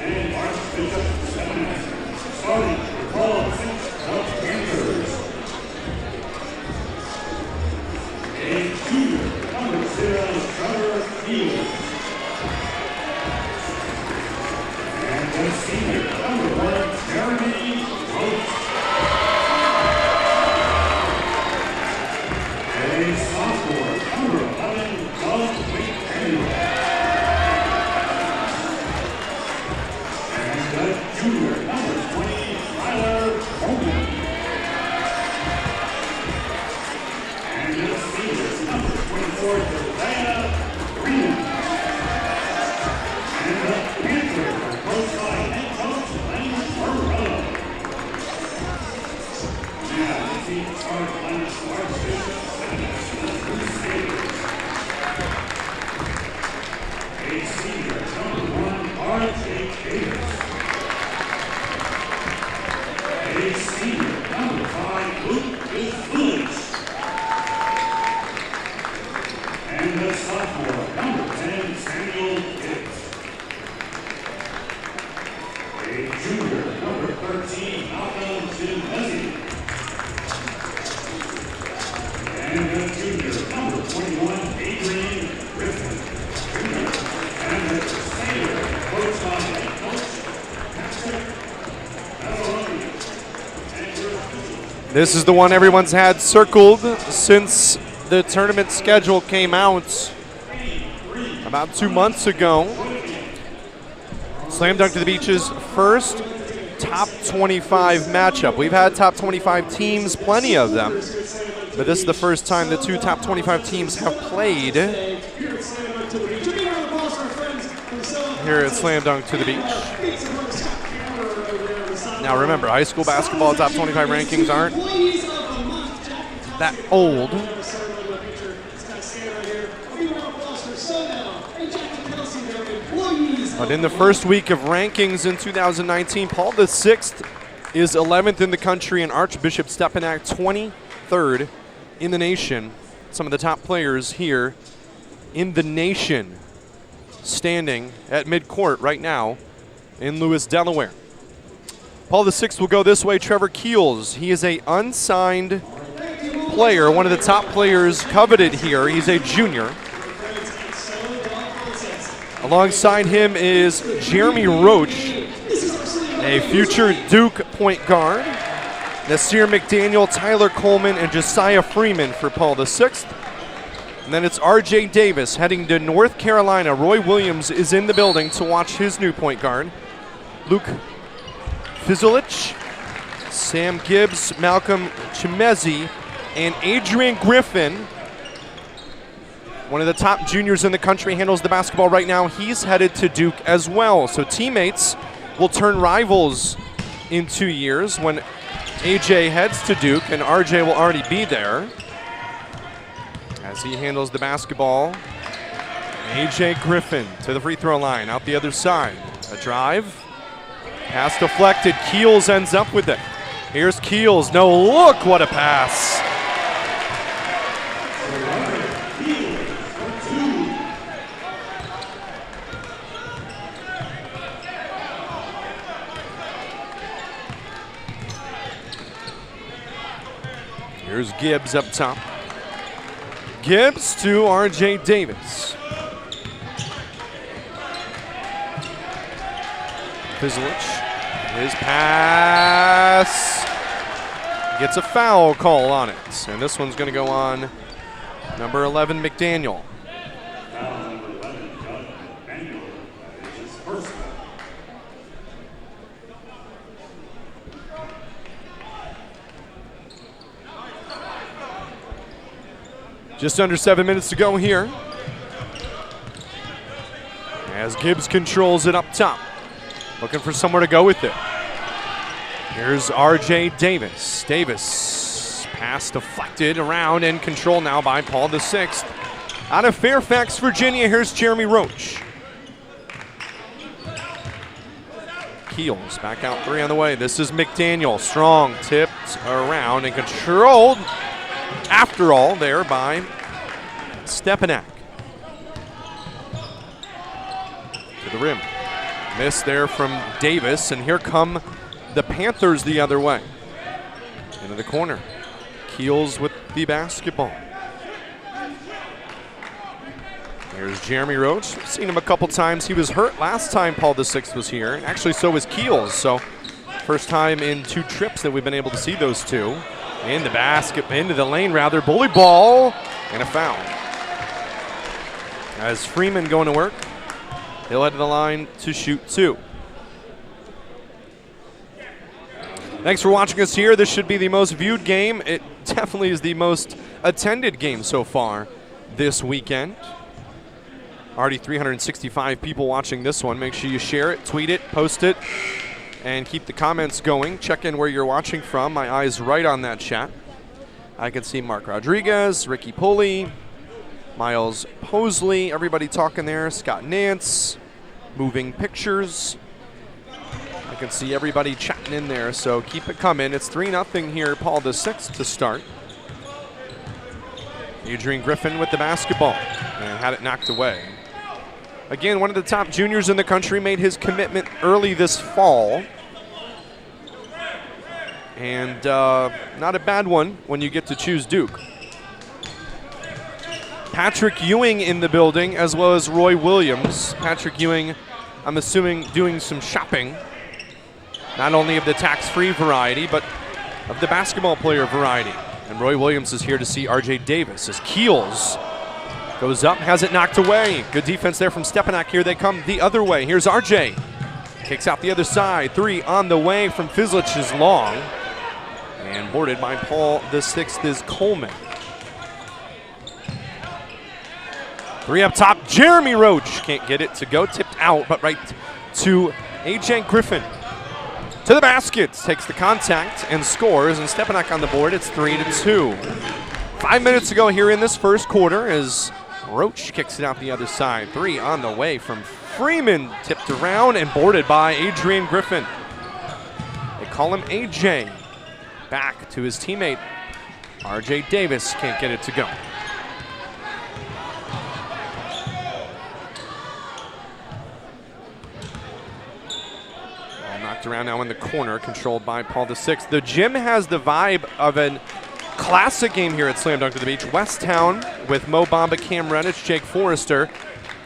And Archbishop Stepinac, starting for call 6 of Panthers. A junior, number 0, Trevor Fields. And the senior, number 1, Jeremy Rhodes. A sophomore, number 11, Doug McHenry. Junior, number 20, Tyler Coleman. And the senior, number 24, Diana Green. And the Panthers are coached by head coach Lance Morello. Now, the team starts Lance Archbishop Stepinac, the Crusaders. A senior, number 1, R.J. Davis. A senior, number 5, Luke is Village. And the sophomore, number 10, Samuel Gibbs. A junior, number 13, Malcolm Chimezi. And the junior, number 21, Adrian Griffin. Junior. And the senior, coached by head coach Patrick Valoroni. And your official. This is the one everyone's had circled since the tournament schedule came out about 2 months ago. Slam Dunk to the Beach's first top 25 matchup. We've had top 25 teams, plenty of them, but this is the first time the two top 25 teams have played here at Slam Dunk to the Beach. Now remember, high school basketball top 25 rankings aren't that old. But in the first week of rankings in 2019, Paul VI is 11th in the country and Archbishop Stepinac 23rd in the nation. Some of the top players here in the nation standing at midcourt right now in Lewis, Delaware. Paul VI will go this way. Trevor Keels, he is a unsigned player, one of the top players coveted here. He's a junior. Alongside him is Jeremy Roach, a future Duke point guard. Nasir McDaniel, Tyler Coleman, and Josiah Freeman for Paul VI. And then it's R.J. Davis heading to North Carolina. Roy Williams is in the building to watch his new point guard. Luke Fizulich, Sam Gibbs, Malcolm Chimezi, and Adrian Griffin, one of the top juniors in the country, handles the basketball right now. He's headed to Duke as well. So teammates will turn rivals in 2 years when AJ heads to Duke, and RJ will already be there. As he handles the basketball, AJ Griffin to the free throw line, out the other side. A drive, pass deflected, Keels ends up with it. Here's Keels, no look, what a pass. Here's Gibbs up top. Gibbs to R.J. Davis. Fizulich, his pass gets a foul call on it. And this one's gonna go on number 11, McDaniel. Foul number 11, Doug Daniel. That is his first foul. Just under 7 minutes to go here. As Gibbs controls it up top. Looking for somewhere to go with it. Here's R.J. Davis. Davis, pass deflected around and controlled now by Paul VI. Out of Fairfax, Virginia, here's Jeremy Roach. Keels back out three on the way. This is McDaniel. Strong, tipped around and controlled. After all, there by Stepinac. To the rim. Miss there from Davis, and here come the Panthers the other way. Into the corner. Keels with the basketball. There's Jeremy Roach. I've seen him a couple times. He was hurt last time Paul VI was here. Actually, so was Keels. So first time in 2 trips that we've been able to see those two. In the basket, into the lane rather, bully ball, and a foul. As Freeman going to work, he'll head to the line to shoot 2. Thanks for watching us here. This should be the most viewed game. It definitely is the most attended game so far this weekend. Already 365 people watching this one. Make sure you share it, tweet it, post it, and keep the comments going. Check in where you're watching from. My eye's right on that chat. I can see Mark Rodriguez, Ricky Pulley, Miles Posley, everybody talking there. Scott Nance, Moving Pictures. I can see everybody chatting in there, so keep it coming. It's 3-0 here, Paul VI to start. Adrian Griffin with the basketball and had it knocked away. Again, one of the top juniors in the country made his commitment early this fall. and not a bad one when you get to choose Duke. Patrick Ewing in the building, as well as Roy Williams. Patrick Ewing, I'm assuming, doing some shopping, not only of the tax-free variety, but of the basketball player variety. And Roy Williams is here to see R.J. Davis as Keels goes up, has it knocked away. Good defense there from Stepinac. Here they come the other way. Here's R.J. Kicks out the other side. 3 on the way from Fizlich is long. And boarded by Paul VI is Coleman. 3 up top, Jeremy Roach. Can't get it to go, tipped out, but right to A.J. Griffin. To the basket, takes the contact and scores, and Stepinac on the board. It's 3-2. 5 minutes to go here in this first quarter as Roach kicks it out the other side. 3 on the way from Freeman, tipped around and boarded by Adrian Griffin. They call him AJ. Back to his teammate, R.J. Davis, can't get it to go. Knocked around now in the corner, controlled by Paul VI. The gym has the vibe of a classic game here at Slam Dunk to the Beach. Westtown with Mo Bamba, Cam Redditch, Jake Forrester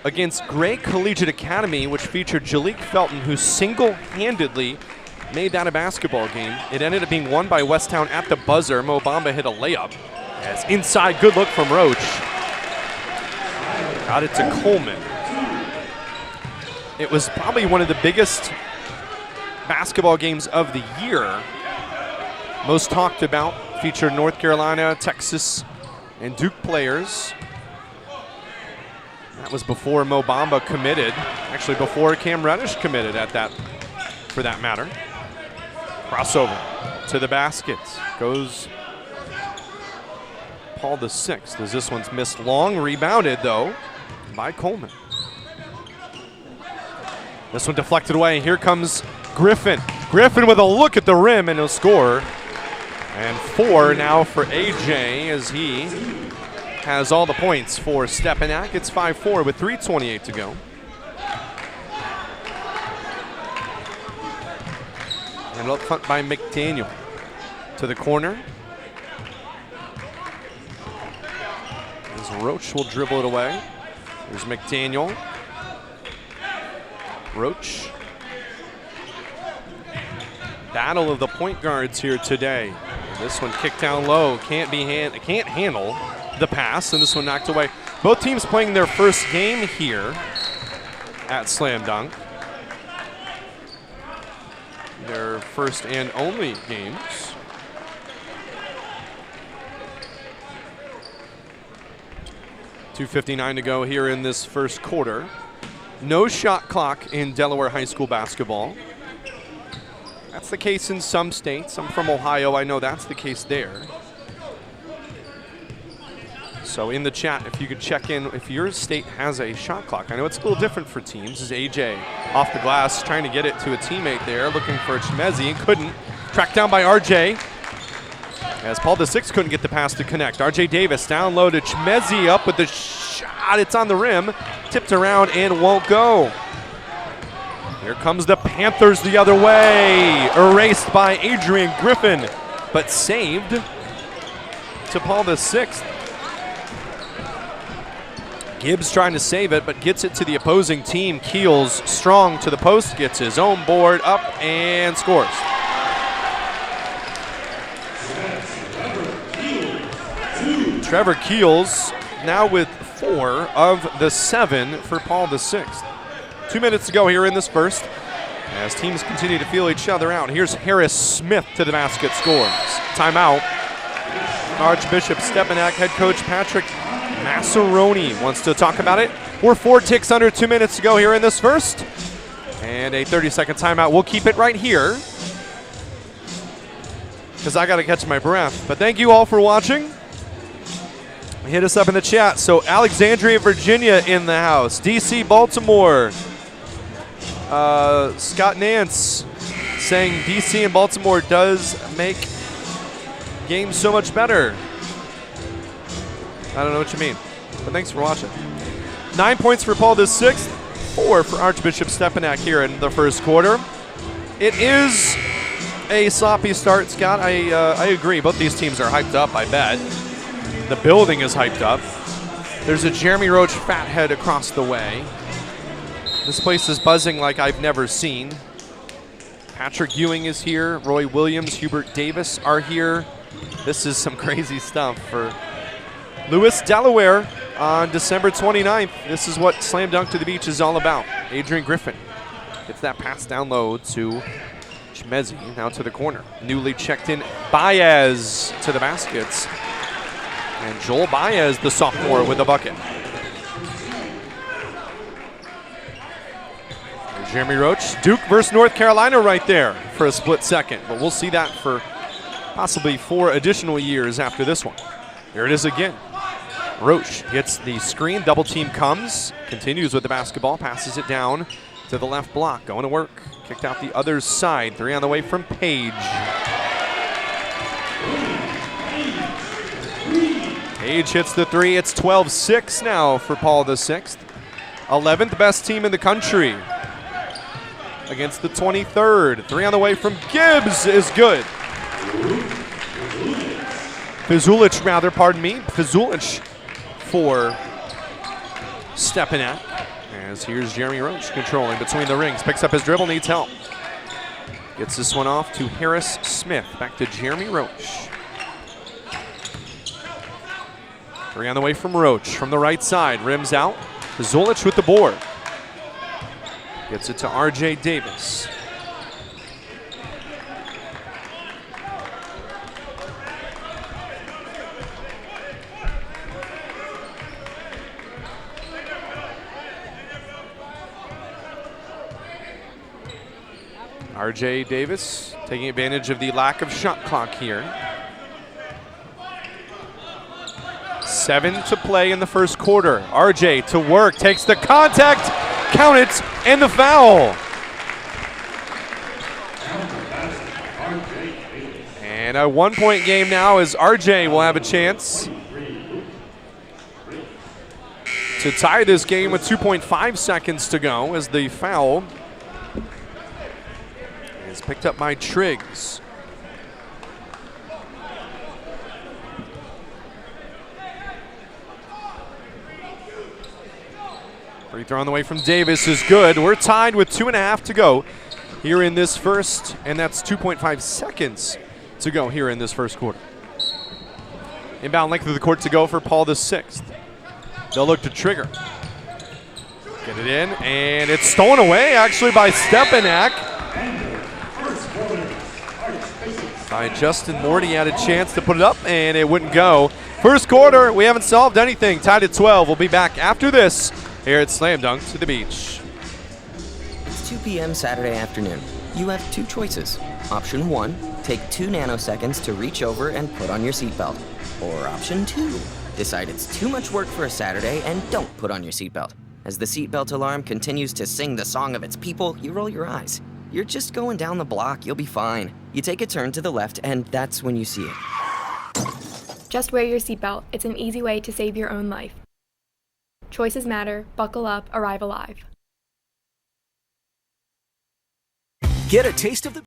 against Gray Collegiate Academy, which featured Jalik Felton, who single-handedly made that a basketball game. It ended up being won by Westtown at the buzzer. Mo Bamba hit a layup. As inside, good look from Roach. Got it to Coleman. It was probably one of the biggest basketball games of the year. Most talked about, featured North Carolina, Texas, and Duke players. That was before Mo Bamba committed, actually before Cam Reddish committed at that, for that matter. Crossover to the basket. Goes Paul VI as this one's missed long. Rebounded though by Coleman. This one deflected away. Here comes Griffin. Griffin with a look at the rim and he'll score. And 4 now for AJ as he has all the points for Stepinac. It's 5-4 with 3:28 to go. And up front by McDaniel. To the corner. As Roach will dribble it away. There's McDaniel. Roach. Battle of the point guards here today. This one kicked down low. Can't handle the pass, and this one knocked away. Both teams playing their first game here at Slam Dunk. Their first and only games. .259 to go here in this first quarter. No shot clock in Delaware High School basketball. That's the case in some states. I'm from Ohio. I know that's the case there. So in the chat, if you could check in if your state has a shot clock. I know it's a little different for teams. This is AJ off the glass trying to get it to a teammate there, looking for Chmezi and couldn't. Tracked down by RJ. As Paul VI couldn't get the pass to connect. RJ Davis down low to Chmezi, up with the shot. It's on the rim. Tipped around and won't go. Here comes the Panthers the other way. Erased by Adrian Griffin, but saved to Paul VI. Gibbs trying to save it, but gets it to the opposing team. Keels strong to the post, gets his own board up and scores. Trevor Keels now with 4 of the 7 for Paul VI. 2 minutes to go here in this first as teams continue to feel each other out. Here's Harris Smith to the basket, scores. Timeout. Archbishop Stepinac head coach Patrick Massaroni wants to talk about it. We're 4 ticks under 2 minutes to go here in this first. And a 30-second timeout. We'll keep it right here because I got to catch my breath. But thank you all for watching. Hit us up in the chat. So Alexandria, Virginia in the house. DC, Baltimore. Scott Nance saying DC and Baltimore does make games so much better. I don't know what you mean, but thanks for watching. 9 points for Paul VI, 4 for Archbishop Stepinac here in the first quarter. It is a sloppy start, Scott. I agree. Both these teams are hyped up, I bet. The building is hyped up. There's a Jeremy Roach fathead across the way. This place is buzzing like I've never seen. Patrick Ewing is here. Roy Williams, Hubert Davis are here. This is some crazy stuff for Lewis, Delaware on December 29th. This is what Slam Dunk to the Beach is all about. Adrian Griffin gets that pass down low to Chmezi, now to the corner. Newly checked in Baez to the baskets. And Joel Baez, the sophomore, with the bucket. And Jeremy Roach, Duke versus North Carolina right there for a split second. But we'll see that for possibly 4 additional years after this one. Here it is again. Roach gets the screen, double team comes, continues with the basketball, passes it down to the left block, going to work. Kicked out the other side, 3 on the way from Page. Page hits the 3, it's 12-6 now for Paul VI. 11th best team in the country against the 23rd. 3 on the way from Gibbs is good. Fizulich, pardon me. Fizulich for Stepinac. As here's Jeremy Roach controlling between the rings. Picks up his dribble, needs help. Gets this one off to Harris Smith. Back to Jeremy Roach. 3 on the way from Roach. From the right side, rims out. Fizulich with the board. Gets it to RJ Davis. RJ Davis taking advantage of the lack of shot clock here. 7 to play in the first quarter. RJ to work, takes the contact, count it, and the foul. And a 1-point game now as RJ will have a chance to tie this game with 2.5 seconds to go as the foul is picked up by Triggs. Free throw on the way from Davis is good. We're tied with 2.5 to go here in this first, and that's 2.5 seconds to go here in this first quarter. Inbound length of the court to go for Paul VI. They'll look to trigger. Get it in, and it's stolen away actually by Stepinac. By Justin Morty had a chance to put it up, and it wouldn't go. First quarter, we haven't solved anything. Tied at 12. We'll be back after this here at Slam Dunk to the Beach. It's 2 p.m. Saturday afternoon. You have 2 choices. Option 1, take 2 nanoseconds to reach over and put on your seatbelt. Or option 2, decide it's too much work for a Saturday and don't put on your seatbelt. As the seatbelt alarm continues to sing the song of its people, you roll your eyes. You're just going down the block, you'll be fine. You take a turn to the left, and that's when you see it. Just wear your seatbelt. It's an easy way to save your own life. Choices matter. Buckle up. Arrive alive. Get a taste of the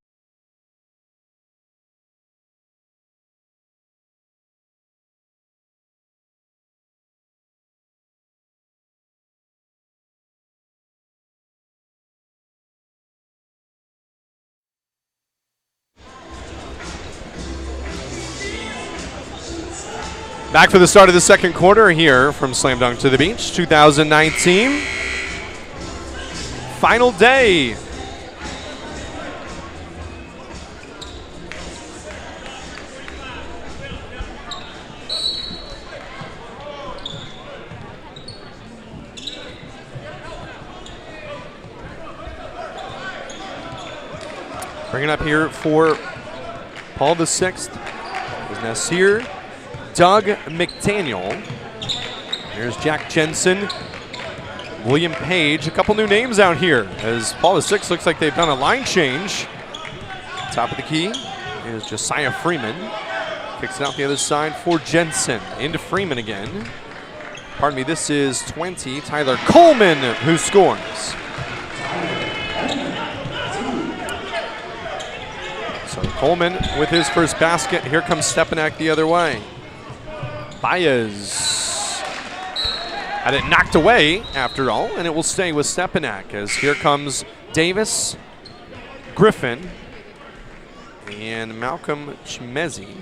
Back for the start of the second quarter here from Slam Dunk to the Beach, 2019. Final day. Bringing up here for Paul VI is Nasir Doug McDaniel. Here's Jack Jensen, William Page. A couple new names out here as Paul VI looks like they've done a line change. Top of the key is Josiah Freeman. Kicks it out the other side for Jensen. Into Freeman again. Pardon me, this is 20. Tyler Coleman who scores. So Coleman with his first basket. Here comes Stepinac the other way. Baez had it knocked away after all, and it will stay with Stepinac as here comes Davis, Griffin, and Malcolm Chimezi.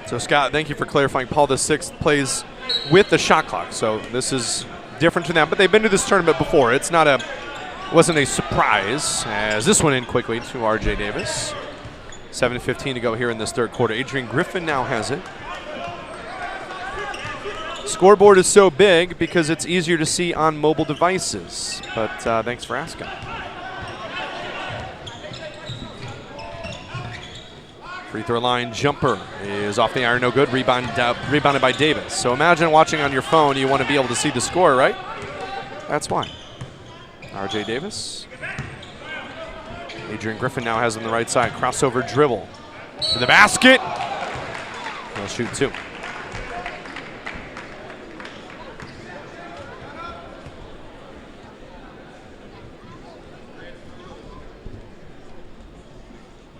So Scott, thank you for clarifying. Paul VI plays with the shot clock, so this is different to them, but they've been to this tournament before. It wasn't a surprise as this went in quickly to RJ Davis. 7:15 to go here in this third quarter. Adrian Griffin now has it. Scoreboard is so big because it's easier to see on mobile devices, but thanks for asking. Free throw line jumper is off the iron, no good. Rebounded by Davis. So imagine watching on your phone, you want to be able to see the score, right? That's why. RJ Davis. Adrian Griffin now has on the right side. Crossover dribble to the basket. He'll shoot two.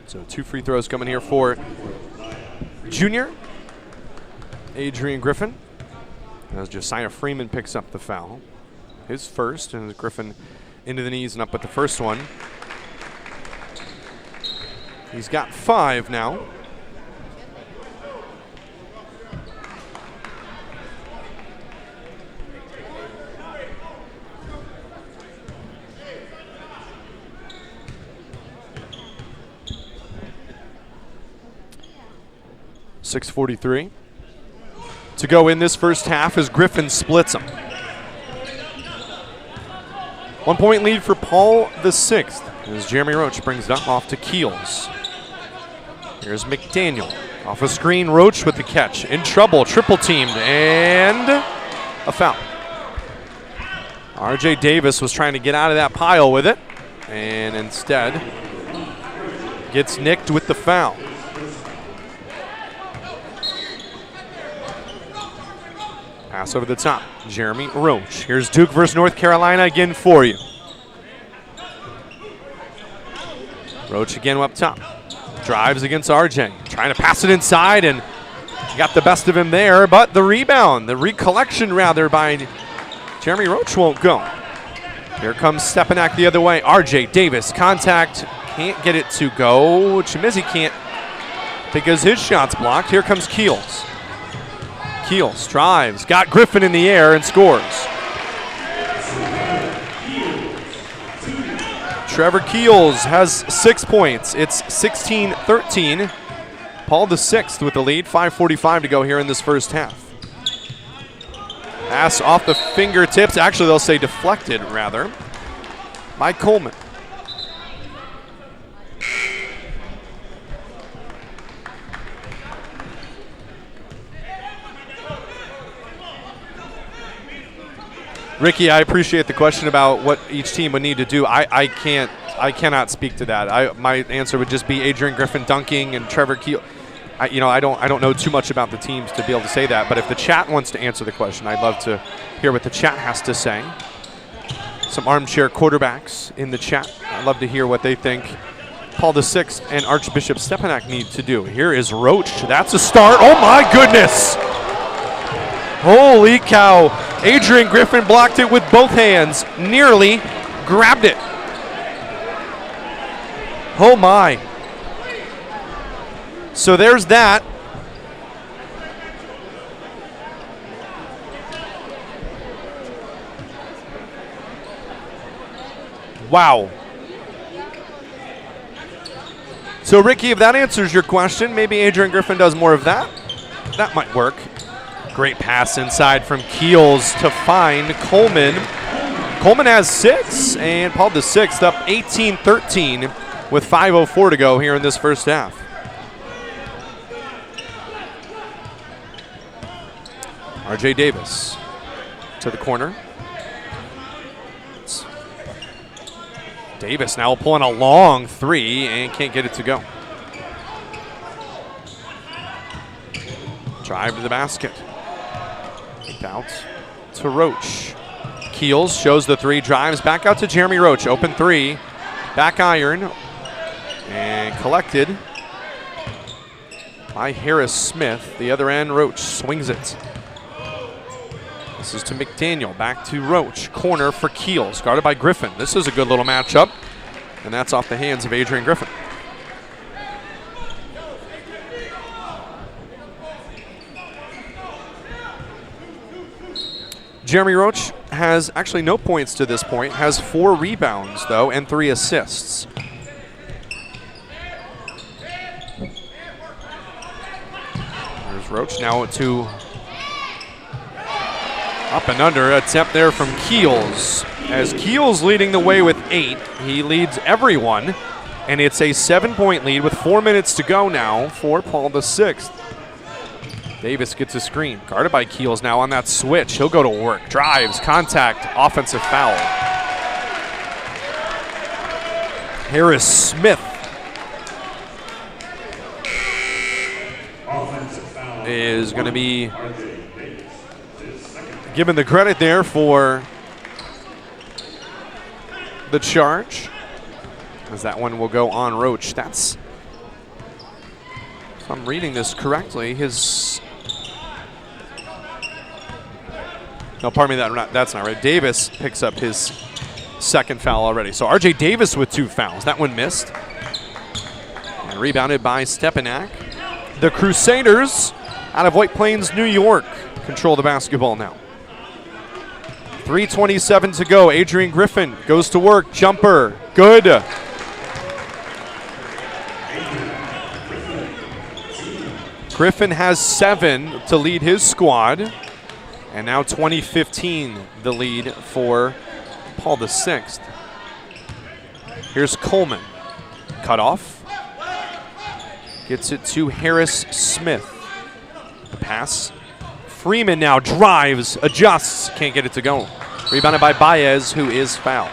So 2 free throws coming here for junior Adrian Griffin. As Josiah Freeman picks up the foul. His first, and Griffin into the knees and up with the first one. He's got 5 now. .643 to go in this first half as Griffin splits them. 1 point lead for Paul VI as Jeremy Roach brings it up off to Keels. Here's McDaniel off a screen. Roach with the catch. In trouble, triple teamed, and a foul. RJ Davis was trying to get out of that pile with it, and instead gets nicked with the foul. Pass over the top, Jeremy Roach. Here's Duke versus North Carolina again for you. Roach again up top. Drives against RJ. Trying to pass it inside and got the best of him there, but the rebound, the recollection rather, by Jeremy Roach won't go. Here comes Stepinac the other way. RJ Davis, contact, can't get it to go. Chimezi can't because his shot's blocked. Here comes Keels. Keels drives, got Griffin in the air and scores. Trevor Keels has 6 points. It's 16-13. Paul VI with the lead. 5:45 to go here in this first half. Pass off the fingertips. Actually, they'll say deflected, rather, by Coleman. Ricky, I appreciate the question about what each team would need to do. I cannot speak to that. My answer would just be Adrian Griffin dunking and Trevor Keel. I don't know too much about the teams to be able to say that. But if the chat wants to answer the question, I'd love to hear what the chat has to say. Some armchair quarterbacks in the chat. I'd love to hear what they think Paul VI and Archbishop Stepinac need to do. Here is Roach. That's a start. Oh my goodness! Holy cow. Adrian Griffin blocked it with both hands. Nearly grabbed it. Oh my. So there's that. Wow. So Ricky, if that answers your question, maybe Adrian Griffin does more of that. That might work. Great pass inside from Keels to find Coleman. Coleman has 6, and Paul VI up 18-13 with 5:04 to go here in this first half. RJ Davis to the corner. Davis now pulling a long 3 and can't get it to go. Drive to the basket. Out to Roach. Keels shows the three, drives back out to Jeremy Roach. Open three, back iron, and collected by Harris Smith. The other end, Roach swings it. This is to McDaniel, back to Roach. Corner for Keels, guarded by Griffin. This is a good little matchup, and that's off the hands of Adrian Griffin. Jeremy Roach has actually no points to this point, has 4 rebounds, though, and 3 assists. There's Roach now to up and under. Attempt there from Keels. As Keels leading the way with 8, he leads everyone, and it's a 7-point lead with 4 minutes to go now for Paul VI. Davis gets a screen, guarded by Keels now on that switch. He'll go to work, drives, contact, offensive foul. Harris Smith is going to be given the credit there for the charge, as that one will go on Roach. That's, if I'm reading this correctly, his... No, pardon me, that's not right. Davis picks up his second foul already. So RJ Davis with 2 fouls. That one missed. And rebounded by Stepinac. The Crusaders out of White Plains, New York, control the basketball now. 3:27 to go. Adrian Griffin goes to work. Jumper. Good. Griffin has 7 to lead his squad. And now 20-15, the lead for Paul VI. Here's Coleman. Cut off. Gets it to Harris Smith. The pass. Freeman now drives, adjusts, can't get it to go. Rebounded by Baez, who is fouled.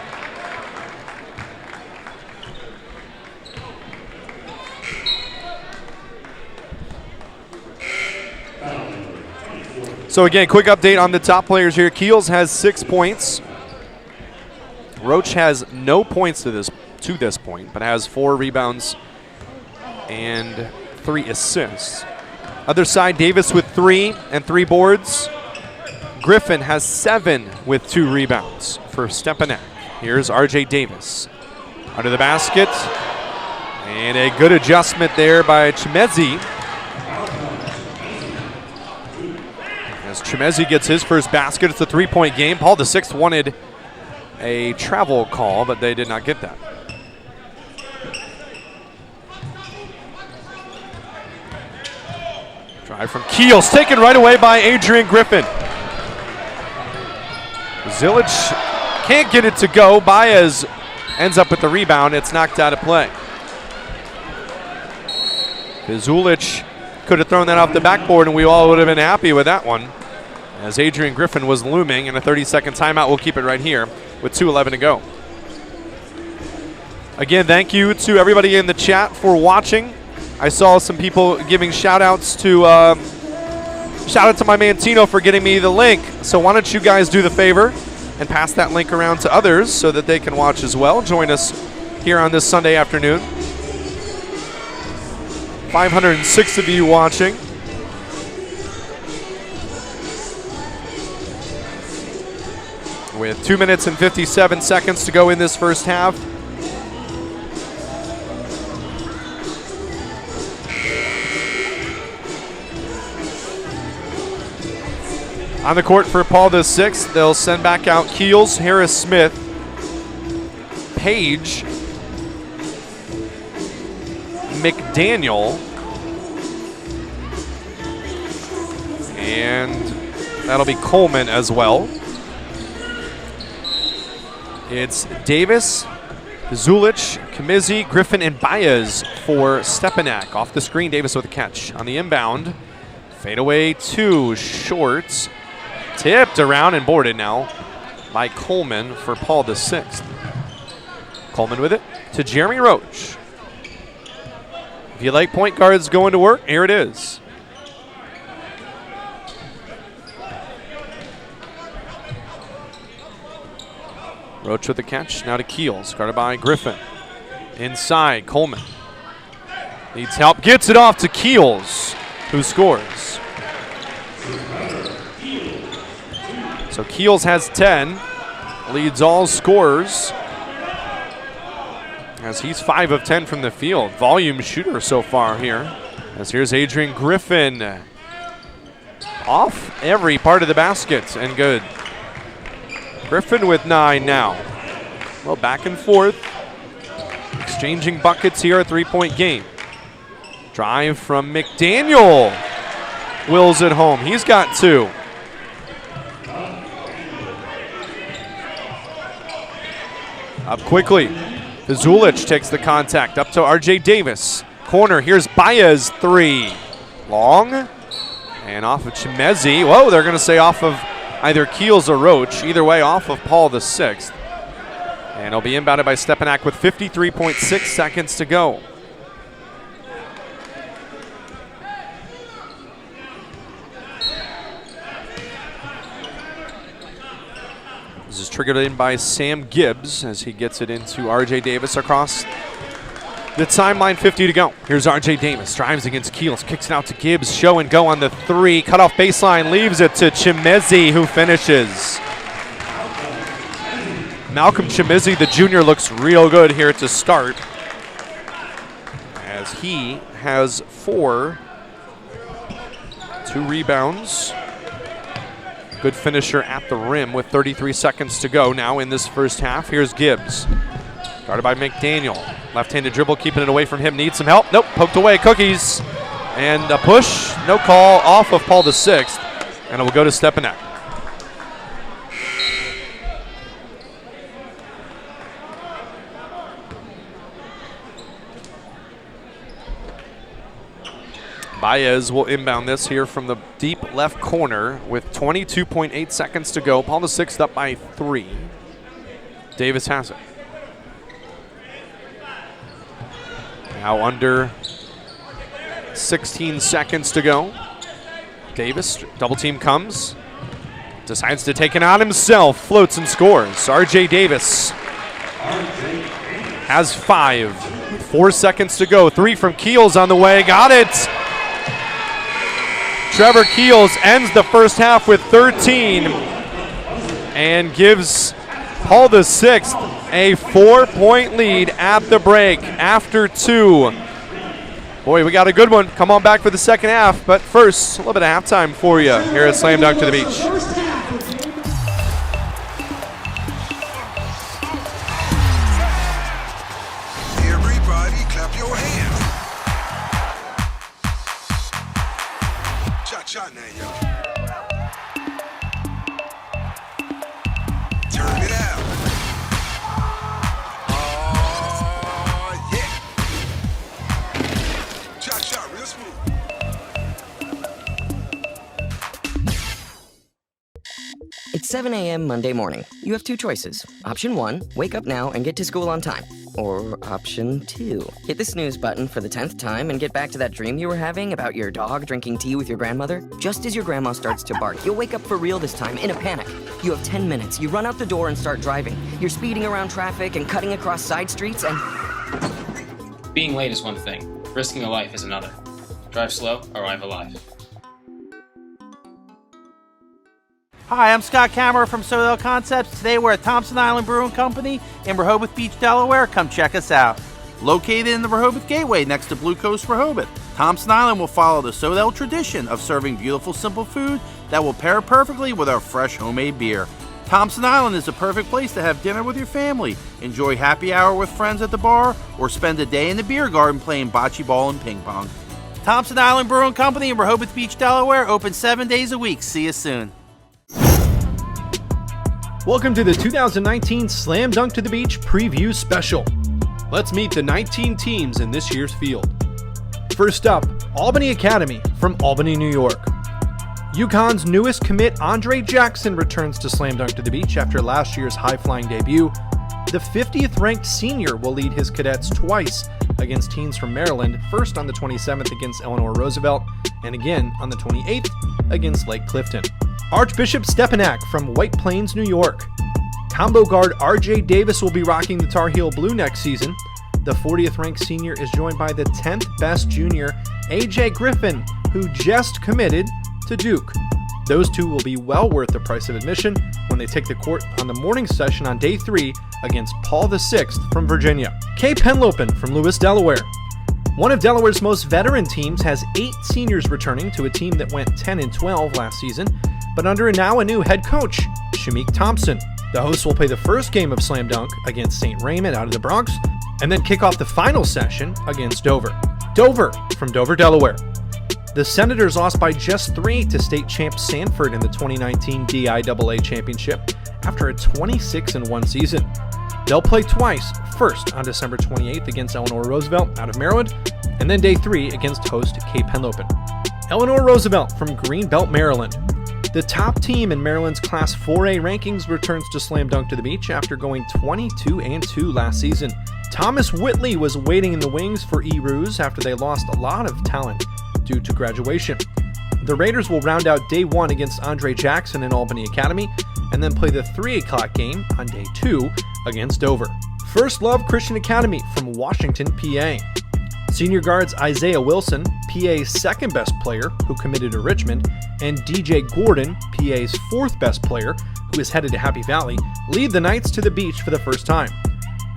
So again, quick update on the top players here. Keels has 6 points. Roach has no points to this point, but has 4 rebounds and 3 assists. Other side, Davis with 3 and 3 boards. Griffin has 7 with 2 rebounds for Stepinac. Here's RJ Davis. Under the basket. And a good adjustment there by Chimezi. As Chimezi gets his first basket, it's a 3-point game. Paul VI wanted a travel call, but they did not get that. Drive from Keels, taken right away by Adrian Griffin. Zilic can't get it to go. Baez ends up with the rebound. It's knocked out of play. Zulic could have thrown that off the backboard, and we all would have been happy with that one, as Adrian Griffin was looming, and a 30-second timeout. We'll keep it right here with 2:11 to go. Again, thank you to everybody in the chat for watching. I saw some people giving shout-outs to shout out to my man Tino for getting me the link. So why don't you guys do the favor and pass that link around to others so that they can watch as well. Join us here on this Sunday afternoon. 506 of you watching. With 2 minutes and 57 seconds to go in this first half. On the court for Paul VI, they'll send back out Keels, Harris Smith, Page, McDaniel, and that'll be Coleman as well. It's Davis, Zulic, Chimezi, Griffin, and Baez for Stepinac. Off the screen, Davis with a catch. On the inbound, fadeaway 2, short. Tipped around and boarded now by Coleman for Paul VI. Coleman with it to Jeremy Roach. If you like point guards going to work, here it is. Roach with the catch, now to Keels, guarded by Griffin. Inside, Coleman. Needs help, gets it off to Keels, who scores. So Keels has 10, leads all scorers, as he's 5 of 10 from the field. Volume shooter so far here. As here's Adrian Griffin. Off every part of the basket and good. Griffin with 9 now. Well, back and forth. Exchanging buckets here, a 3-point game. Drive from McDaniel. Wills it home. He's got 2. Up quickly. Zulich takes the contact up to RJ Davis. Corner, here's Baez, 3. Long. And off of Chimezi. Whoa, they're going to say off of either Keels or Roach. Either way, off of Paul the 6th. And it'll be inbounded by Stepinac with 53.6 seconds to go. This is triggered in by Sam Gibbs as he gets it into RJ Davis across the timeline. 50 to go. Here's RJ Davis, drives against Keels, kicks it out to Gibbs, show and go on the 3, cut off baseline, leaves it to Chimezi, who finishes. Malcolm Chimezi, the junior, looks real good here to start, as he has 4, 2 rebounds. Good finisher at the rim with 33 seconds to go now in this first half. Here's Gibbs, guarded by McDaniel. Left-handed dribble, keeping it away from him. Needs some help. Nope, poked away. Cookies. And a push. No call off of Paul the 6th. And it will go to Stepinac. Baez will inbound this here from the deep left corner with 22.8 seconds to go. Paul the 6th up by 3. Davis has it. Now under 16 seconds to go. Davis, double team comes. Decides to take it on himself. Floats and scores. RJ Davis has 5. 4 seconds to go. 3 from Keels on the way. Got it. Trevor Keels ends the first half with 13 and gives Paul the 6th a 4-point lead at the break after 2. Boy, we got a good one. Come on back for the second half. But first, a little bit of halftime for you here at Slam Dunk to the Beach. Everybody clap your hands. Cha-cha now, y'all. Turn it out. Oh, yeah. Cha-cha, real smooth. It's 7 a.m. Monday morning. You have 2 choices. Option 1, wake up now and get to school on time. Or option 2, hit the snooze button for the 10th time and get back to that dream you were having about your dog drinking tea with your grandmother. Just as your grandma starts to bark, you'll wake up for real this time in a panic. You have 10 minutes. You run out the door and start driving. You're speeding around traffic and cutting across side streets and... Being late is one thing. Risking a life is another. Drive slow, arrive alive. Hi, I'm Scott Kammerer from Sodell Concepts. Today we're at Thompson Island Brewing Company in Rehoboth Beach, Delaware. Come check us out. Located in the Rehoboth Gateway next to Blue Coast Rehoboth, Thompson Island will follow the Sodell tradition of serving beautiful, simple food that will pair perfectly with our fresh homemade beer. Thompson Island is the perfect place to have dinner with your family, enjoy happy hour with friends at the bar, or spend a day in the beer garden playing bocce ball and ping pong. Thompson Island Brewing Company in Rehoboth Beach, Delaware, open 7 days a week. See you soon. Welcome to the 2019 Slam Dunk to the Beach Preview Special. Let's meet the 19 teams in this year's field. First up, Albany Academy from Albany, New York. UConn's newest commit, Andre Jackson, returns to Slam Dunk to the Beach after last year's high-flying debut. The 50th ranked senior will lead his cadets twice against teams from Maryland, first on the 27th against Eleanor Roosevelt, and again on the 28th against Lake Clifton. Archbishop Stepinac from White Plains, New York. Combo guard RJ Davis will be rocking the Tar Heel blue next season. The 40th ranked senior is joined by the 10th best junior, AJ Griffin, who just committed to Duke. Those two will be well worth the price of admission when they take the court on the morning session on day 3 against Paul VI from Virginia. Kay Penlopen from Lewis, Delaware. One of Delaware's most veteran teams has 8 seniors returning to a team that went 10-12 last season, but under now a new head coach, Shamik Thompson. The hosts will play the first game of Slam Dunk against St. Raymond out of the Bronx, and then kick off the final session against Dover. Dover from Dover, Delaware. The Senators lost by just 3 to state champ Sanford in the 2019 DIAA Championship after a 26-1 season. They'll play twice, first on December 28th against Eleanor Roosevelt out of Maryland, and then day 3 against host Kay Penlopen. Eleanor Roosevelt from Greenbelt, Maryland. The top team in Maryland's Class 4A rankings returns to Slam Dunk to the Beach after going 22-2 last season. Thomas Whitley was waiting in the wings for E-Roos after they lost a lot of talent due to graduation. The Raiders will round out day 1 against Andre Jackson in Albany Academy, and then play the 3 o'clock game on day 2 against Dover. First Love Christian Academy from Washington, PA. Senior guards Isaiah Wilson, PA's second best player, who committed to Richmond, and DJ Gordon, PA's fourth best player, who is headed to Happy Valley, lead the Knights to the beach for the first time.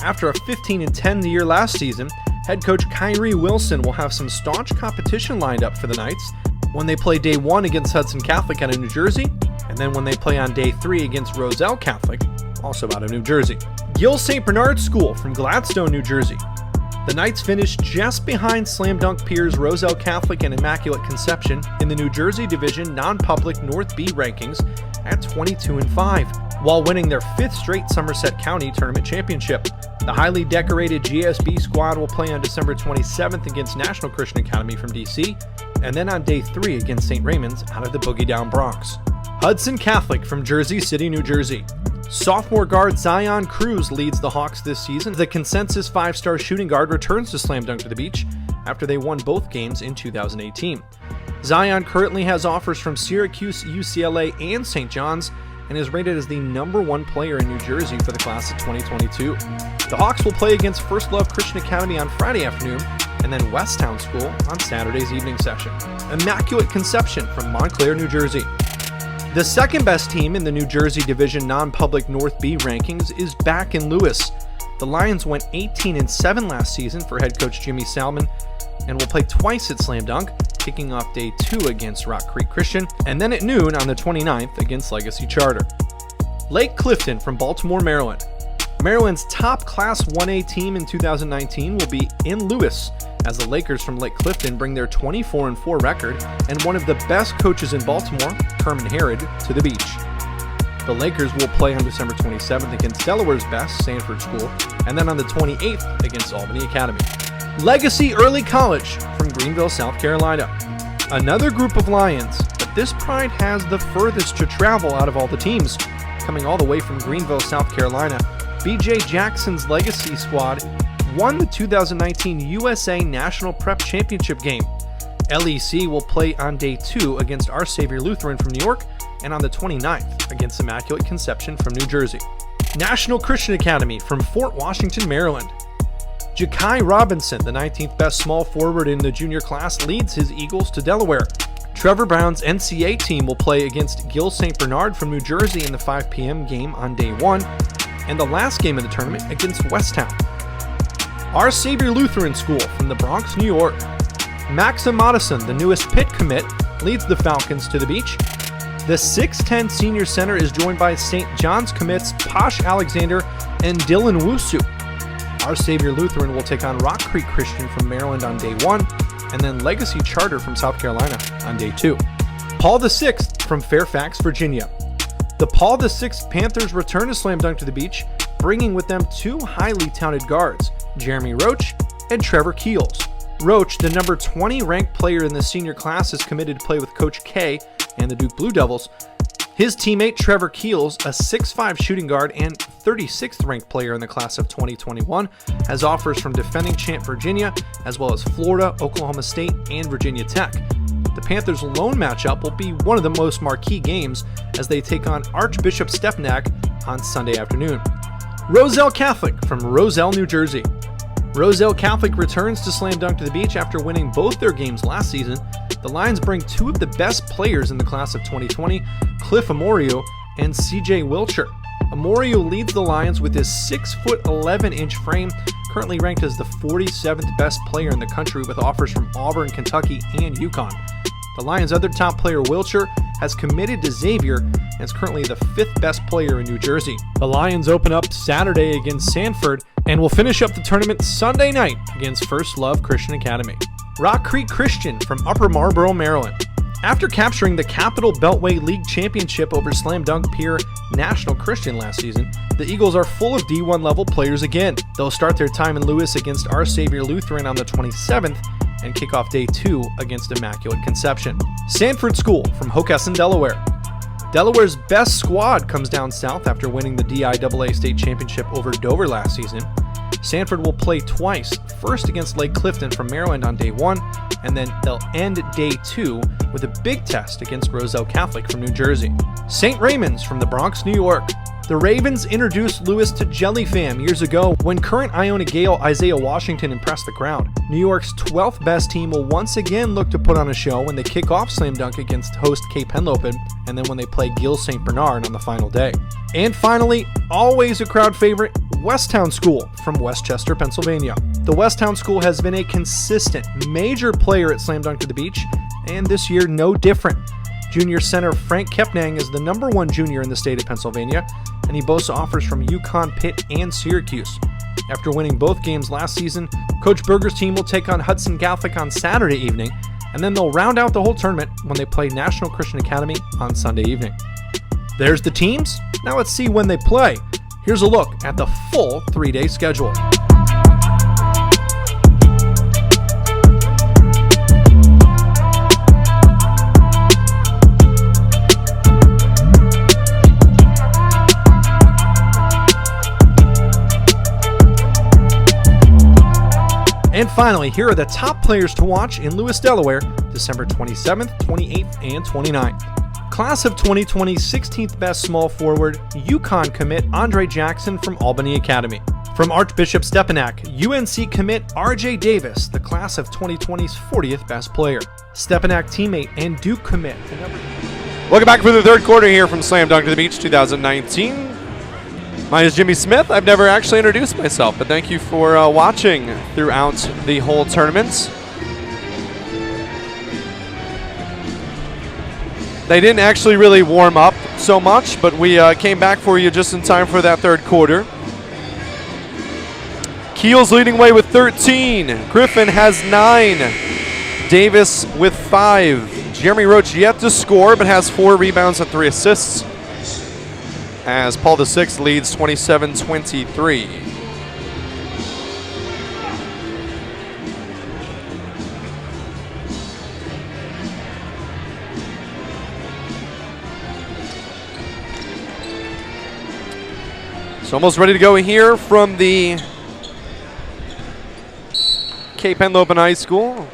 After a 15-10 year last season, head coach Kyrie Wilson will have some staunch competition lined up for the Knights when they play day 1 against Hudson Catholic out of New Jersey, and then when they play on day 3 against Roselle Catholic, also out of New Jersey. Gill St. Bernard School from Gladstone, New Jersey. The Knights finished just behind Slam Dunk peers Roselle Catholic and Immaculate Conception in the New Jersey Division non-public North B rankings at 22-5, while winning their 5th straight Somerset County Tournament Championship. The highly decorated GSB squad will play on December 27th against National Christian Academy from DC, and then on day 3 against St. Raymond's out of the Boogie Down Bronx. Hudson Catholic from Jersey City, New Jersey. Sophomore guard Zion Cruz leads the Hawks this season. The consensus 5-star shooting guard returns to Slam Dunk to the Beach after they won both games in 2018. Zion currently has offers from Syracuse, UCLA, and St. John's, and is rated as the #1 player in New Jersey for the class of 2022. The Hawks will play against First Love Christian Academy on Friday afternoon, and then Westtown School on Saturday's evening session. Immaculate Conception from Montclair, New Jersey. The second best team in the New Jersey Division non-public North B rankings is back in Lewis. The Lions went 18-7 last season for head coach Jimmy Salmon and will play twice at Slam Dunk, kicking off day 2 against Rock Creek Christian, and then at noon on the 29th against Legacy Charter. Lake Clifton from Baltimore, Maryland. Maryland's top Class 1A team in 2019 will be in Lewis, as the Lakers from Lake Clifton bring their 24-4 record and one of the best coaches in Baltimore, Herman Herod, to the beach. The Lakers will play on December 27th against Delaware's best, Sanford School, and then on the 28th against Albany Academy. Legacy Early College from Greenville, South Carolina. Another group of Lions, but this pride has the furthest to travel out of all the teams. Coming all the way from Greenville, South Carolina, BJ Jackson's Legacy squad won the 2019 USA National Prep Championship game. LEC will play on day 2 against Our Savior Lutheran from New York, and on the 29th against Immaculate Conception from New Jersey. National Christian Academy from Fort Washington, Maryland. Ja'Kai Robinson, the 19th best small forward in the junior class, leads his Eagles to Delaware. Trevor Brown's NCAA team will play against Gill St. Bernard from New Jersey in the 5 p.m. game on day 1, and the last game of the tournament against Westtown. Our Savior Lutheran School from the Bronx, New York. Maxim Modison, the newest Pitt commit, leads the Falcons to the beach. The 6'10 senior center is joined by St. John's commits Posh Alexander and Dylan Wusu. Our Savior Lutheran will take on Rock Creek Christian from Maryland on day 1, and then Legacy Charter from South Carolina on day 2. Paul VI from Fairfax, Virginia. The Paul VI Panthers return to Slam Dunk to the beach, bringing with them 2 highly touted guards, Jeremy Roach and Trevor Keels. Roach, the number 20 ranked player in the senior class, is committed to play with Coach K and the Duke Blue Devils. His teammate Trevor Keels, a 6'5 shooting guard and 36th ranked player in the class of 2021, has offers from defending champ Virginia, as well as Florida, Oklahoma State, and Virginia Tech. The Panthers' lone matchup will be one of the most marquee games as they take on Archbishop Stepinac on Sunday afternoon. Roselle Catholic from Roselle, New Jersey. Roselle Catholic returns to Slam Dunk to the Beach after winning both their games last season. The Lions bring two of the best players in the class of 2020, Cliff Amorio and CJ Wilcher. Amorio leads the Lions with his 6'11" frame, currently ranked as the 47th best player in the country with offers from Auburn, Kentucky, and UConn. The Lions' other top player, Wilcher, has committed to Xavier and is currently the 5th best player in New Jersey. The Lions open up Saturday against Sanford and will finish up the tournament Sunday night against First Love Christian Academy. Rock Creek Christian from Upper Marlboro, Maryland. After capturing the Capital Beltway League Championship over Slam Dunk peer National Christian last season, the Eagles are full of D1 level players again. They'll start their time in Lewis against Our Savior Lutheran on the 27th and kick off day 2 against Immaculate Conception. Sanford School from Hockessin, Delaware. Delaware's best squad comes down south after winning the DIAA state championship over Dover last season. Sanford will play twice, first against Lake Clifton from Maryland on day 1, and then they'll end day 2 with a big test against Roselle Catholic from New Jersey. St. Raymond's from the Bronx, New York. The Ravens introduced Lewis to Jelly Fam years ago when current Iona Gale Isaiah Washington impressed the crowd. New York's 12th best team will once again look to put on a show when they kick off Slam Dunk against host Cape Henlopen, and then when they play Gill St. Bernard on the final day. And finally, always a crowd favorite, Westtown School from Westchester, Pennsylvania. The Westtown School has been a consistent, major player at Slam Dunk to the Beach, and this year no different. Junior center Frank Kepnang is the #1 junior in the state of Pennsylvania, and he boasts offers from UConn, Pitt, and Syracuse. After winning both games last season, Coach Berger's team will take on Hudson Catholic on Saturday evening, and then they'll round out the whole tournament when they play National Christian Academy on Sunday evening. There's the teams. Now let's see when they play. Here's a look at the full 3-day schedule. And finally, here are the top players to watch in Lewis, Delaware, December 27th, 28th, and 29th. Class of 2020 16th best small forward, UConn commit Andre Jackson from Albany Academy. From Archbishop Stepinac, UNC commit RJ Davis, the class of 2020's 40th best player. Stepinac teammate and Duke commit. Welcome back for the third quarter here from Slam Dunk to the Beach 2019. My name is Jimmy Smith. I've never actually introduced myself, but thank you for watching throughout the whole tournament. They didn't actually really warm up so much, but we came back for you just in time for that third quarter. Keels leading away with 13. Griffin has 9. Davis with 5. Jeremy Roach yet to score, but has 4 rebounds and 3 assists, as Paul VI leads 27-23. So almost ready to go here from the Cape Henlopen High School.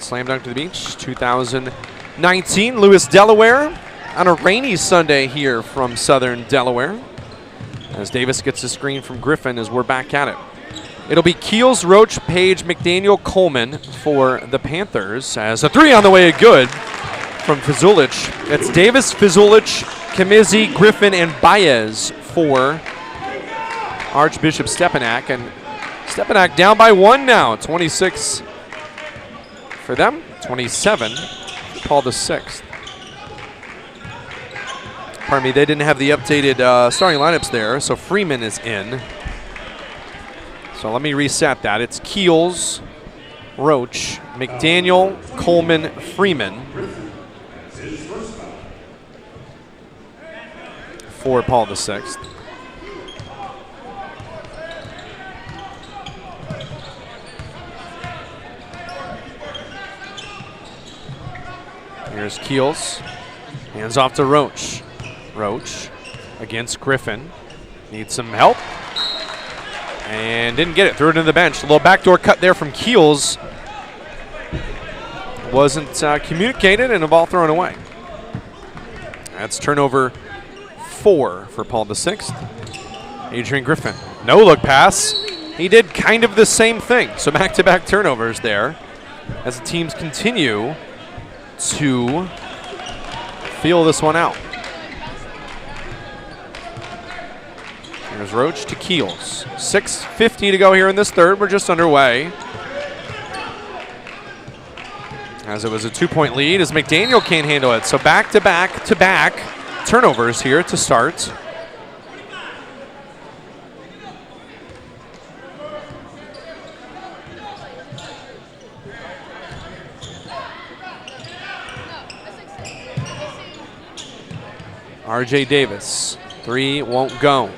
Slam Dunk to the Beach 2019. Lewis, Delaware, on a rainy Sunday here from Southern Delaware, as Davis gets a screen from Griffin as we're back at it. It'll be Keels, Roach, Page, McDaniel, Coleman for the Panthers, as a 3 on the way good from Fizulich. It's Davis, Fizulich, Kamizi, Griffin, and Baez for Archbishop Stepinac, and Stepinac down by 1 now. 26 for them, 27 Paul VI. Pardon me, they didn't have the updated starting lineups there, so Freeman is in. So let me reset that. It's Keels, Roach, McDaniel, Coleman, Freeman for Paul VI. Here's Keels. Hands off to Roach. Roach against Griffin. Needs some help. And didn't get it. Threw it into the bench. A little backdoor cut there from Keels. Wasn't communicated, and a ball thrown away. That's turnover 4 for Paul VI. Adrian Griffin, no look pass. He did kind of the same thing. So back-to-back turnovers there as the teams continue to feel this one out. Here's Roach to Keels. 6:50 to go here in this third. We're just underway. As it was a 2-point lead, as McDaniel can't handle it. So back-to-back turnovers here to start. RJ Davis, 3 won't go.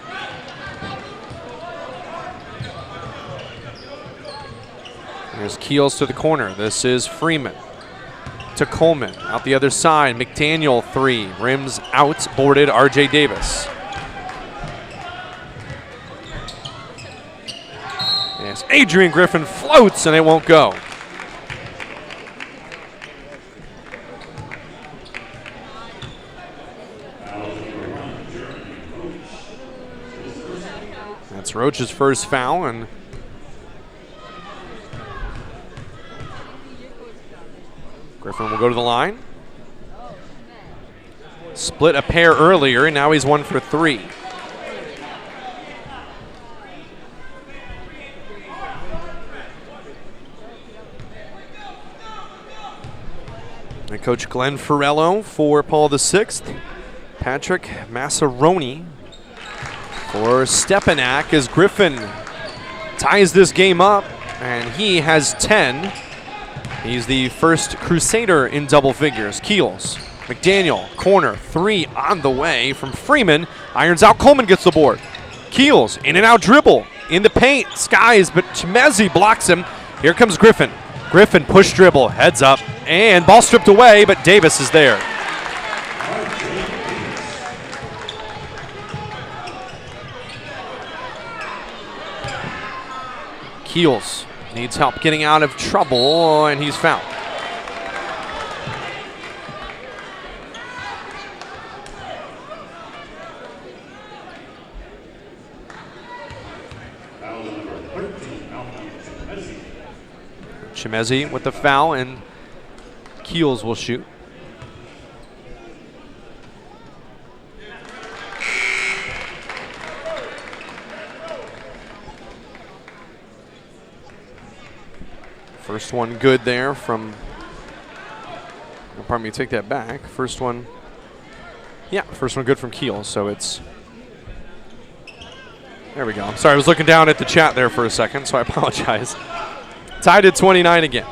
Here's Keels to the corner. This is Freeman to Coleman. Out the other side, McDaniel 3. Rims out, boarded RJ Davis. Yes, Adrian Griffin floats and it won't go. That's Roach's first foul, and Griffin will go to the line. Split a pair earlier, and now he's 1 for 3. And Coach Glenn Ferrello for Paul VI. Patrick Massaroni for Stepinac as Griffin ties this game up, and he has 10. He's the first Crusader in double figures. Keels, McDaniel, corner, 3 on the way from Freeman. Irons out, Coleman gets the board. Keels, in and out dribble, in the paint, skies, but Chimezi blocks him. Here comes Griffin. Griffin push dribble, heads up, and ball stripped away, but Davis is there. Keels needs help getting out of trouble, and he's fouled. Chimezi with the foul, and Keels will shoot. First one good there from, pardon me, take that back. First one good from Keels, so it's, there we go. I'm sorry, I was looking down at the chat there for a second, so I apologize. Tied at 29 again.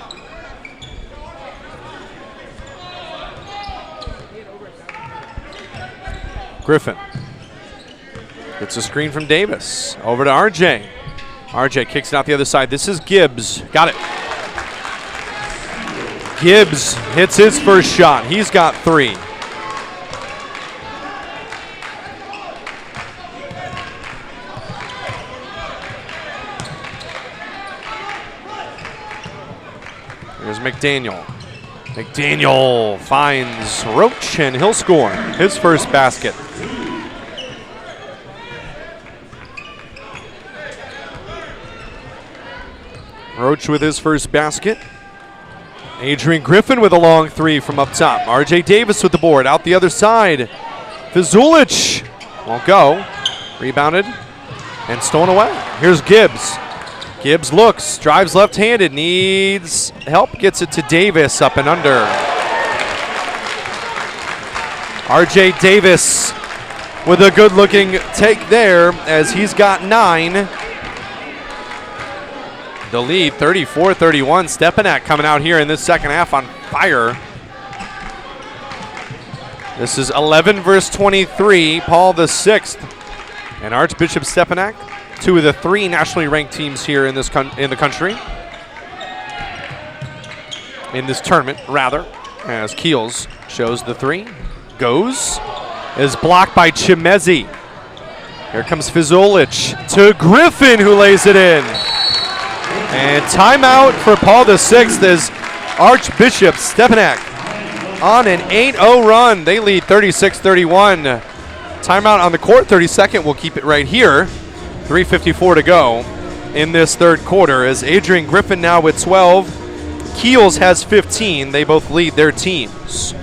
Griffin gets a screen from Davis. Over to RJ. RJ kicks it out the other side. This is Gibbs. Got it. Gibbs hits his first shot. He's got 3. Here's McDaniel. McDaniel finds Roach, and he'll score his first basket. Roach with his first basket. Adrian Griffin with a long 3 from up top. RJ Davis with the board. Out the other side. Fizulich won't go. Rebounded and stolen away. Here's Gibbs. Gibbs looks, drives left-handed, needs help, gets it to Davis, up and under. RJ Davis with a good-looking take there as he's got 9. The lead, 34-31. Stepinac coming out here in this second half on fire. This is 11 versus 23. Paul VI and Archbishop Stepinac, 2 of the 3 nationally ranked teams here in this in the country. In this tournament, rather. As Keels shows the 3. Goes. Is blocked by Chimezi. Here comes Fizulich to Griffin, who lays it in. And timeout for Paul VI as Archbishop Stepinac on an 8-0 run. They lead 36-31. Timeout on the court, 32nd. We'll keep it right here. 3:54 to go in this third quarter as Adrian Griffin now with 12. Keels has 15. They both lead their teams.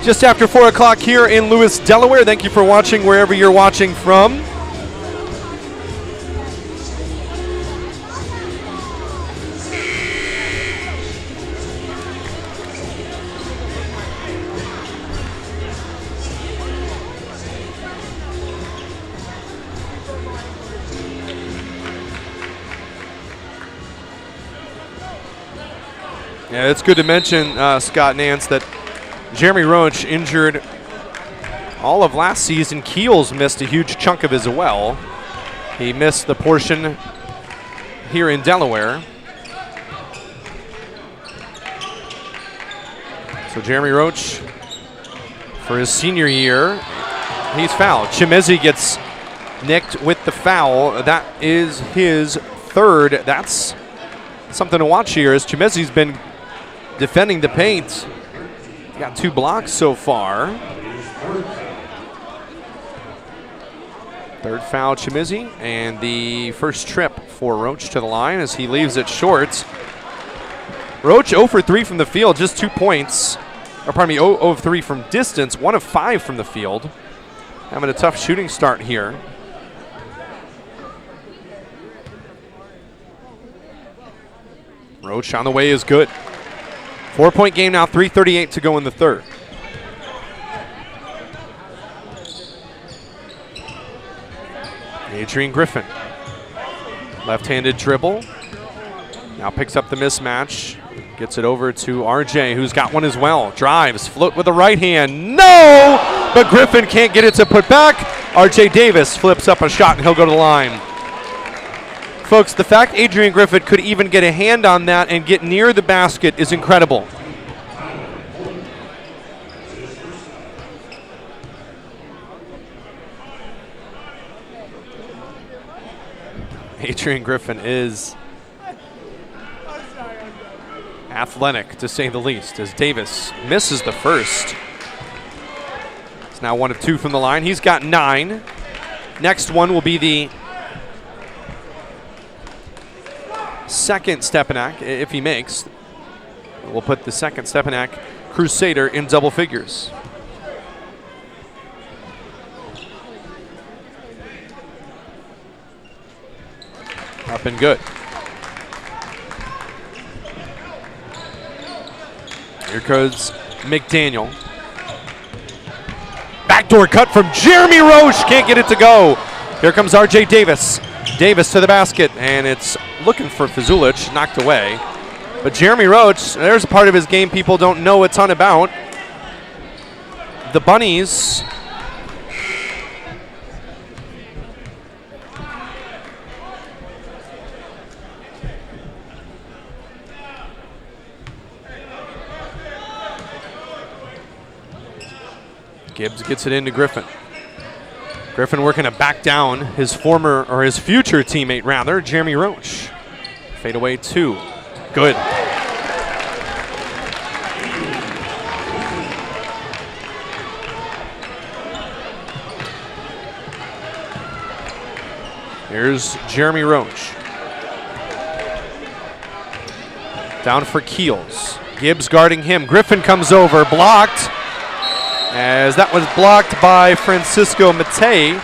Just after 4 o'clock here in Lewis, Delaware. Thank you for watching wherever you're watching from. Yeah, it's good to mention, Scott Nance, that Jeremy Roach injured all of last season. Keels missed a huge chunk of as well. He missed the portion here in Delaware. So Jeremy Roach, for his senior year, he's fouled. Chimezi gets nicked with the foul. That is his third. That's something to watch here as Chimezi's been defending the paint. Got 2 blocks so far. Third foul, Chimezi, and the first trip for Roach to the line as he leaves it short. Roach 0 for 3 from the field, just 2 points. Or pardon me, 0 of 3 from distance, 1 of 5 from the field. Having a tough shooting start here. Roach on the way is good. 4-point game now, 3:38 to go in the third. Adrian Griffin. Left-handed dribble. Now picks up the mismatch. Gets it over to RJ, who's got one as well. Drives, float with the right hand. No! But Griffin can't get it to put back. RJ Davis flips up a shot and he'll go to the line. Folks, the fact Adrian Griffin could even get a hand on that and get near the basket is incredible. Adrian Griffin is athletic, to say the least, as Davis misses the first. It's now 1 of 2 from the line. He's got 9. Next one will be the second Stepinac, if he makes. We'll put the second Stepinac Crusader in double figures. Up and good. Here goes McDaniel. Backdoor cut from Jeremy Roach. Can't get it to go. Here comes RJ Davis. Davis to the basket, and it's looking for Fazulic, knocked away. But Jeremy Roach, there's a part of his game people don't know a ton about. The Bunnies Gibbs gets it into Griffin. Griffin working to back down his former, or his future teammate rather, Jeremy Roach. Fade away 2. Good. Here's Jeremy Roach. Down for Keels. Gibbs guarding him. Griffin comes over, blocked. As that was blocked by Francisco Matei.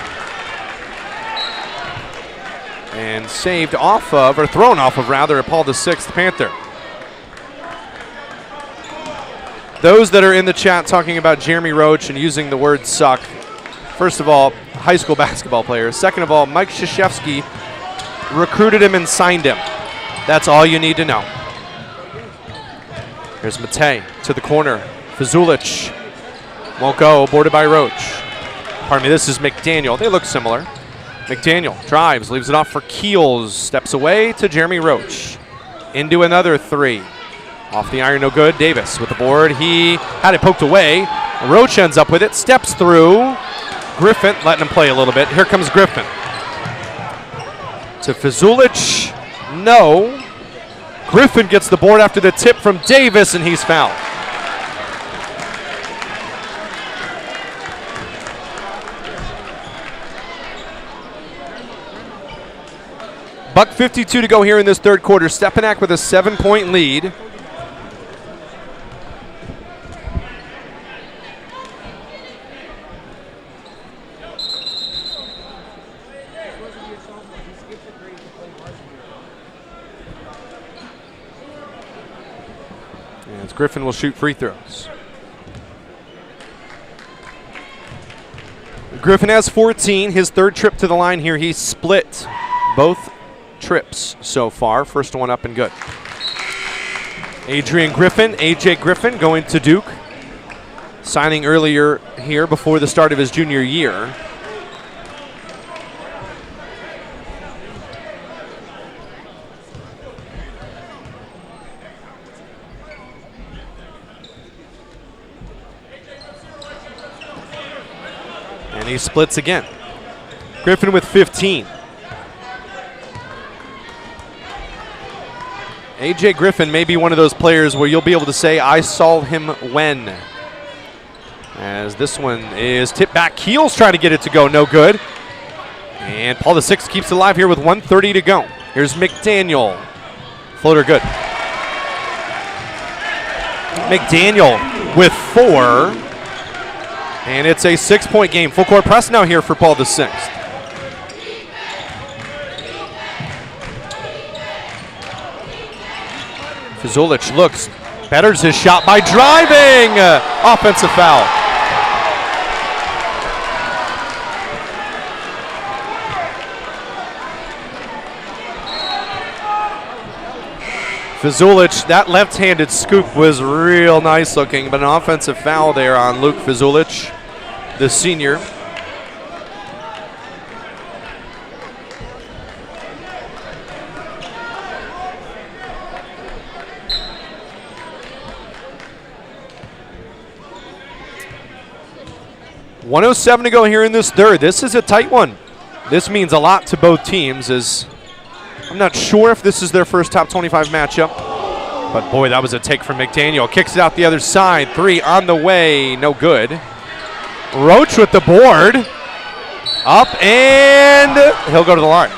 And saved off of, or thrown off of rather, Paul VI Panther. Those that are in the chat talking about Jeremy Roach and using the word suck, first of all, high school basketball player. Second of all, Mike Krzyzewski recruited him and signed him. That's all you need to know. Here's Matei to the corner. Fazulic won't go, boarded by Roach. Pardon me, this is McDaniel. They look similar. McDaniel drives, leaves it off for Keels. Steps away to Jeremy Roach. Into another 3. Off the iron, no good. Davis with the board. He had it poked away. Roach ends up with it, steps through. Griffin, letting him play a little bit. Here comes Griffin. To Fizulich, no. Griffin gets the board after the tip from Davis, and he's fouled. Buck 52 to go here in this third quarter. Stepinac with a 7-point lead. As Griffin will shoot free throws. Griffin has 14. His third trip to the line here. He split both trips so far. First one up and good. AJ Griffin going to Duke. Signing earlier here before the start of his junior year. And he splits again. Griffin with 15. AJ Griffin may be one of those players where you'll be able to say, I saw him when. As this one is tipped back. Keel's trying to get it to go, no good. And Paul VI keeps it alive here with 1:30 to go. Here's McDaniel. Floater good. McDaniel with 4. And it's a 6-point game. Full court press now here for Paul VI. Fizulich looks, betters his shot by driving. Offensive foul. Fizulich, that left-handed scoop was real nice looking, but an offensive foul there on Luke Fizulich, the senior. .107 to go here in this third. This is a tight one. This means a lot to both teams, as I'm not sure if this is their first top 25 matchup. But boy, that was a take from McDaniel. Kicks it out the other side. 3 on the way, no good. Roach with the board. Up, and he'll go to the line.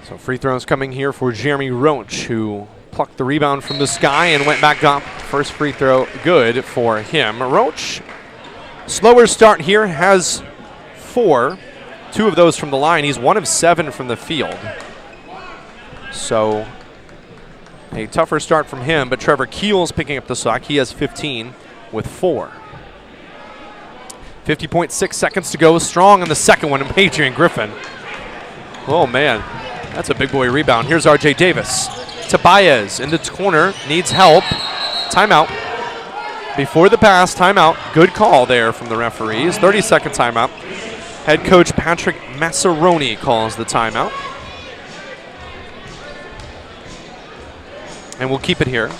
So free throws coming here for Jeremy Roach, who plucked the rebound from the sky and went back up. First free throw good for him. Roach, slower start here, has 4. 2 of those from the line. He's 1 of 7 from the field. So a tougher start from him, but Trevor Keel's picking up the slack. He has 15 with 4. 50.6 seconds to go. Strong on the second one, Adrian Griffin. Oh, man. That's a big boy rebound. Here's R.J. Davis. Tobias in the corner, needs help. Timeout. Before the pass, timeout. Good call there from the referees. 30-second timeout. Head coach Patrick Massaroni calls the timeout. And we'll keep it here.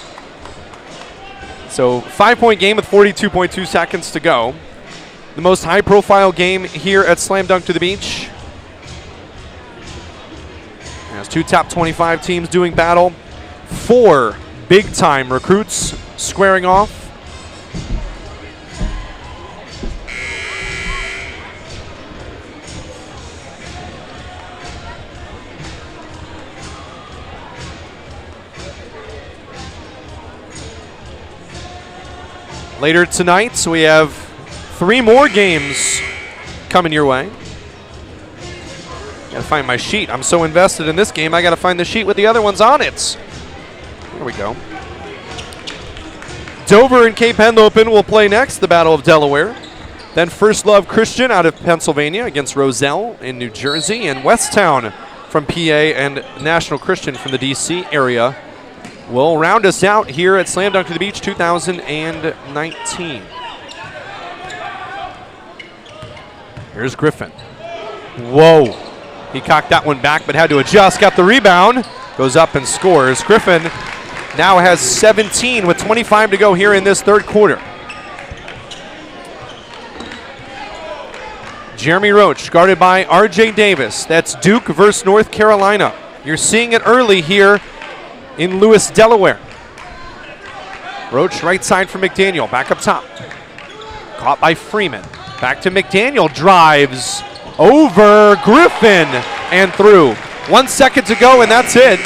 So 5-point game with 42.2 seconds to go. The most high-profile game here at Slam Dunk to the Beach. There's 2 top 25 teams doing battle. 4 big-time recruits squaring off. Later tonight, we have 3 more games coming your way. Gotta find my sheet. I'm so invested in this game, I gotta find the sheet with the other ones on it. There we go. Dover and Cape Henlopen will play next, the Battle of Delaware. Then First Love Christian out of Pennsylvania against Roselle in New Jersey. And Westtown from PA and National Christian from the DC area will round us out here at Slam Dunk to the Beach 2019. Here's Griffin. Whoa. He cocked that one back but had to adjust. Got the rebound. Goes up and scores. Griffin now has 17 with 25 to go here in this third quarter. Jeremy Roach guarded by R.J. Davis. That's Duke versus North Carolina. You're seeing it early here in Lewis, Delaware. Roach right side for McDaniel. Back up top. Caught by Freeman. Back to McDaniel. Drives over Griffin and through. 1 second to go and that's it.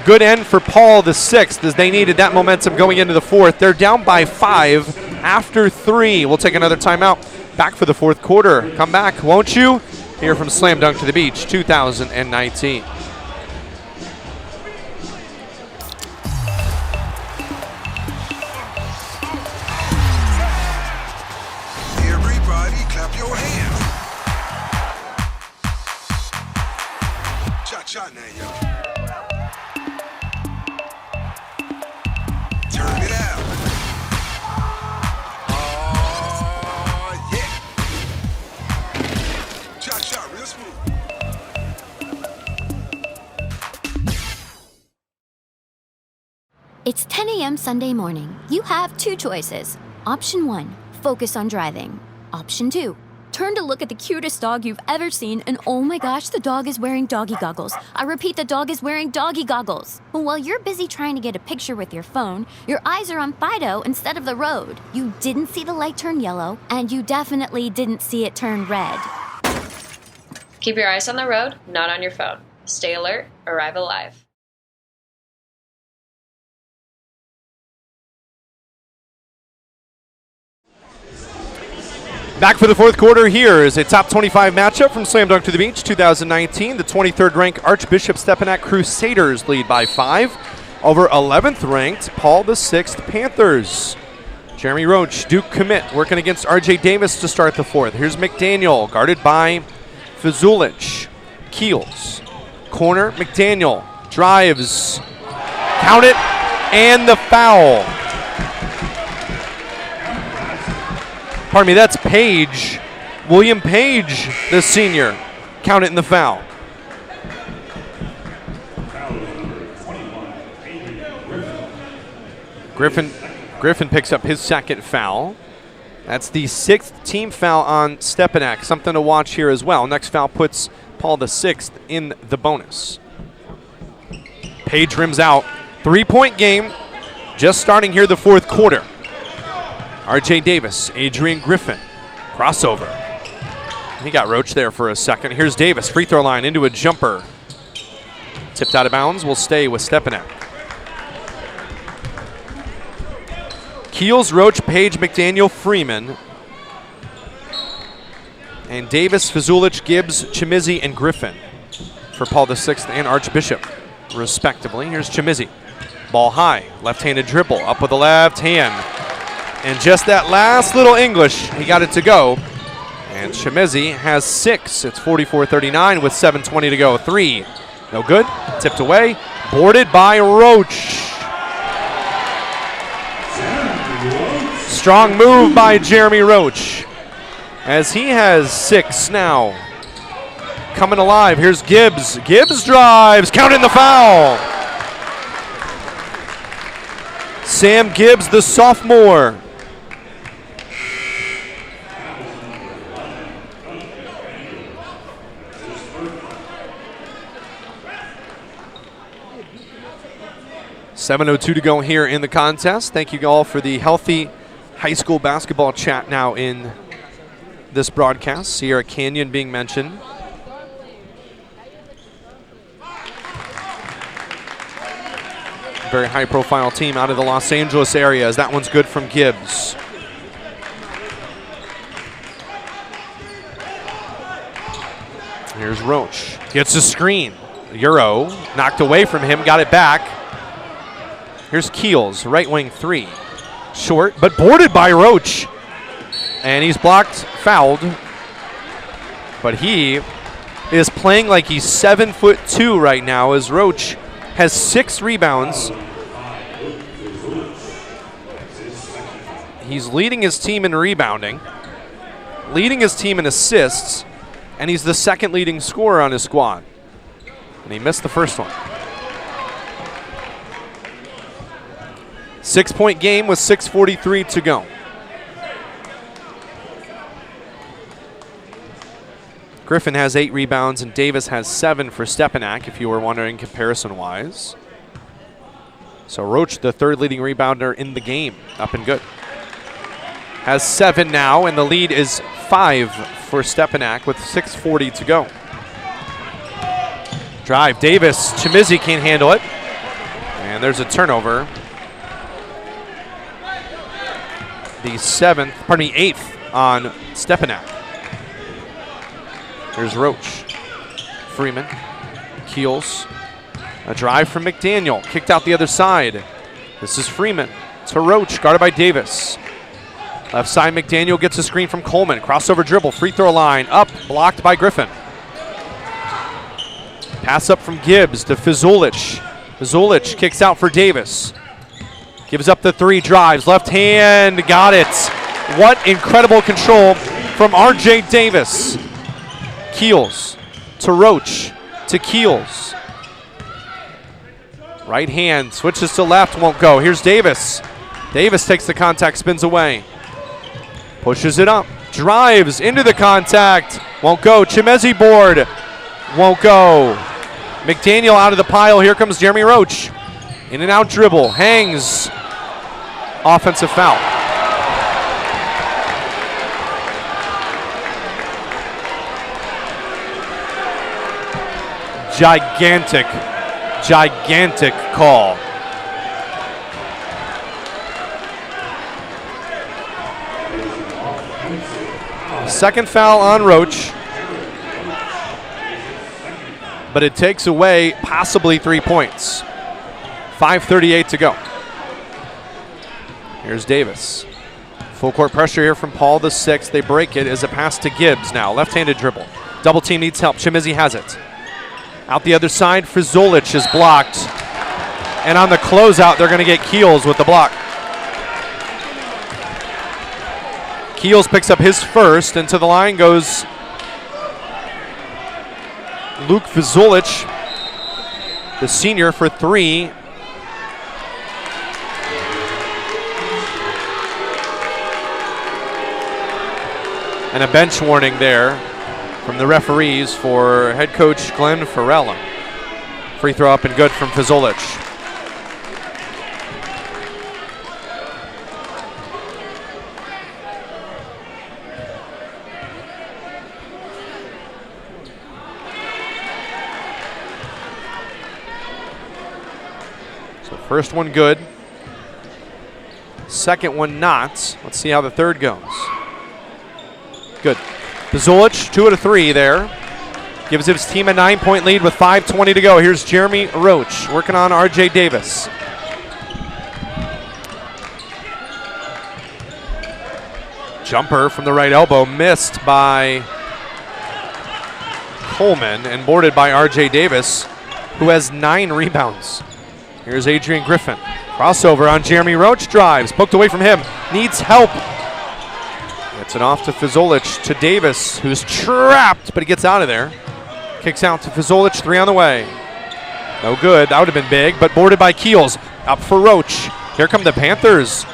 Good end for Paul the Sixth as they needed that momentum going into the fourth. They're down by 5 after 3. We'll take another timeout. Back for the fourth quarter. Come back, won't you? Here from Slam Dunk to the Beach 2019. Everybody clap your hands. Cha-cha now, y'all. Turn it out. Oh, yeah. Cha-cha, real smooth. It's 10 a.m. Sunday morning. You have 2 choices. Option 1, focus on driving. Option 2, turn to look at the cutest dog you've ever seen, and oh my gosh, the dog is wearing doggy goggles. I repeat, the dog is wearing doggy goggles. But while you're busy trying to get a picture with your phone, your eyes are on Fido instead of the road. You didn't see the light turn yellow, and you definitely didn't see it turn red. Keep your eyes on the road, not on your phone. Stay alert, arrive alive. Back for the fourth quarter. Here is a top 25 matchup from Slam Dunk to the Beach 2019. The 23rd ranked Archbishop Stepinac Crusaders lead by 5 over 11th ranked Paul VI Panthers. Jeremy Roach, Duke commit, working against R.J. Davis to start the fourth. Here's McDaniel, guarded by Fazulich. Keels, corner, McDaniel, drives, count it, and the foul. Pardon me, that's Page. William Page, the senior. Count it in the foul. Griffin picks up his second foul. That's the 6th team foul on Stepinac. Something to watch here as well. Next foul puts Paul the Sixth in the bonus. Page rims out. 3-point game. Just starting here the fourth quarter. R.J. Davis, Adrian Griffin, crossover. He got Roach there for a second. Here's Davis, free throw line into a jumper. Tipped out of bounds, will stay with Stepinac. Keels, Roach, Page, McDaniel, Freeman. And Davis, Fazulich, Gibbs, Chimizzi, and Griffin for Paul VI and Archbishop, respectively. Here's Chimizzi. Ball high, left-handed dribble, up with the left hand. And just that last little English, he got it to go. And Chimizzi has 6. It's 44-39 with 7:20 to go. 3, no good. Tipped away, boarded by Roach. Strong move by Jeremy Roach, as he has 6 now. Coming alive, here's Gibbs. Gibbs drives, counting the foul. Sam Gibbs, the sophomore. .702 to go here in the contest. Thank you all for the healthy high school basketball chat now in this broadcast. Sierra Canyon being mentioned. Very high profile team out of the Los Angeles area, as that one's good from Gibbs. Here's Roach. Gets a screen. Euro knocked away from him, got it back. Here's Keels, right wing 3. Short, but boarded by Roach. And he's blocked, fouled. But he is playing like he's 7'2" right now, as Roach has 6 rebounds. He's leading his team in rebounding. leading his team in assists, and he's the second leading scorer on his squad. And he missed the first one. 6-point game with 6:43 to go. Griffin has 8 rebounds, and Davis has 7 for Stepinac, if you were wondering comparison-wise. So Roach, the third leading rebounder in the game, up and good. Has 7 now, and the lead is 5 for Stepinac with 6:40 to go. Drive, Davis, Chimizzi can't handle it. And there's a turnover. The 8th on Stepinac. Here's Roach. Freeman, Keels. A drive from McDaniel, kicked out the other side. This is Freeman to Roach, guarded by Davis. Left side, McDaniel gets a screen from Coleman. Crossover dribble, free throw line, up, blocked by Griffin. Pass up from Gibbs to Fizulich. Fizulich kicks out for Davis. Gives up the 3, drives, left hand, got it. What incredible control from R.J. Davis. Keels to Roach to Keels. Right hand, switches to left, won't go. Here's Davis. Davis takes the contact, spins away. Pushes it up, drives into the contact, won't go. Chimezzi board, won't go. McDaniel out of the pile, here comes Jeremy Roach. In and out dribble, hangs. Offensive foul. Gigantic call. Second foul on Roach, but it takes away possibly 3 points. 5:38 to go. Here's Davis. Full court pressure here from Paul the 6th. They break it as a pass to Gibbs now. Left-handed dribble. Double team needs help. Chimizzi has it. Out the other side, Fizulich is blocked. And on the closeout, they're going to get Keels with the block. Keels picks up his first, and to the line goes Luke Fizulich, the senior, for 3. And a bench warning there from the referees for head coach Glenn Farella. Free throw up and good from Fizulich. So first one good. Second one not. Let's see how the third goes. Good. Fizulich, 2 out of 3 there. Gives his team a 9-point lead with 5:20 to go. Here's Jeremy Roach working on R.J. Davis. Jumper from the right elbow, missed by Coleman and boarded by R.J. Davis, who has 9 rebounds. Here's Adrian Griffin. Crossover on Jeremy Roach, drives, poked away from him, needs help. Gets it off to Fizulich, to Davis, who's trapped, but he gets out of there. Kicks out to Fizulich, 3 on the way. No good, that would have been big, but boarded by Keels. Up for Roach. Here come the Panthers.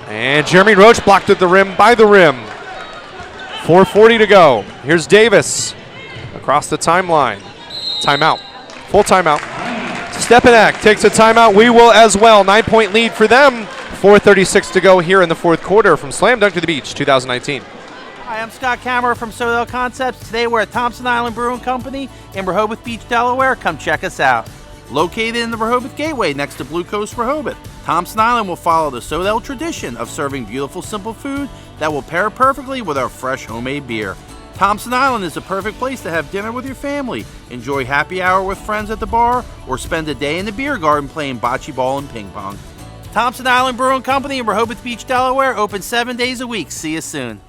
And Jeremy Roach blocked at the rim, by the rim. 4:40 to go. Here's Davis across the timeline. Timeout, full timeout. Stepinac takes a timeout, we will as well. 9-point lead for them. 4:36 to go here in the fourth quarter from Slam Dunk to the Beach 2019. Hi, I'm Scott Kammerer from Sodell Concepts. Today we're at Thompson Island Brewing Company in Rehoboth Beach, Delaware. Come check us out. Located in the Rehoboth Gateway next to Blue Coast Rehoboth, Thompson Island will follow the Sodell tradition of serving beautiful, simple food that will pair perfectly with our fresh homemade beer. Thompson Island is the perfect place to have dinner with your family, enjoy happy hour with friends at the bar, or spend a day in the beer garden playing bocce ball and ping pong. Thompson Island Brewing Company in Rehoboth Beach, Delaware, open 7 days a week. See you soon.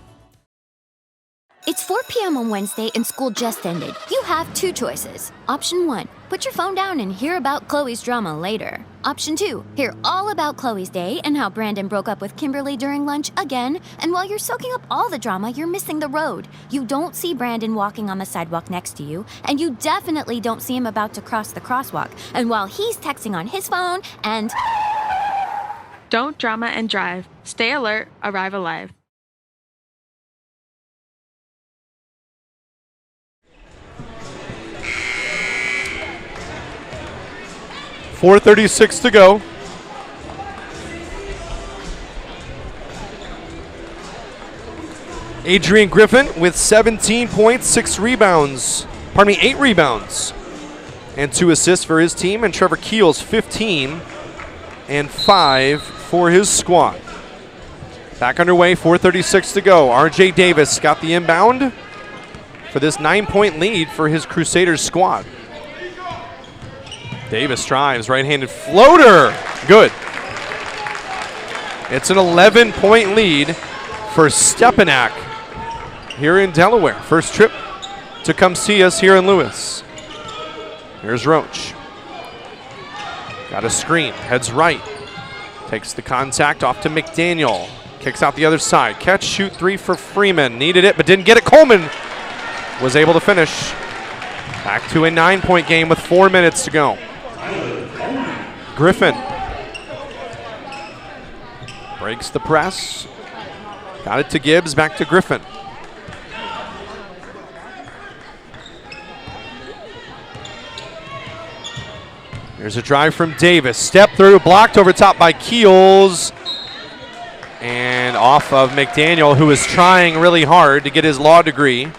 It's 4 p.m. on Wednesday and school just ended. You have 2 choices. Option 1, put your phone down and hear about Chloe's drama later. Option 2, hear all about Chloe's day and how Brandon broke up with Kimberly during lunch again. And while you're soaking up all the drama, you're missing the road. You don't see Brandon walking on the sidewalk next to you, and you definitely don't see him about to cross the crosswalk. And while he's texting on his phone and... Don't drama and drive. Stay alert, arrive alive. .436 to go. Adrian Griffin with 17 points, 8 rebounds, and 2 assists for his team. And Trevor Keels, 15 and 5 for his squad. Back underway, 4:36 to go. RJ Davis got the inbound for this 9-point lead for his Crusaders squad. Davis drives, right-handed floater, good. It's an 11-point lead for Stepinac here in Delaware. First trip to come see us here in Lewis. Here's Roach. Got a screen, heads right. Takes the contact off to McDaniel. Kicks out the other side. Catch, shoot 3 for Freeman. Needed it, but didn't get it. Coleman was able to finish. Back to a 9-point game with 4 minutes to go. Griffin breaks the press. Got it to Gibbs, back to Griffin. There's a drive from Davis. Step through, blocked over top by Keels. And off of McDaniel, who is trying really hard to get his law degree,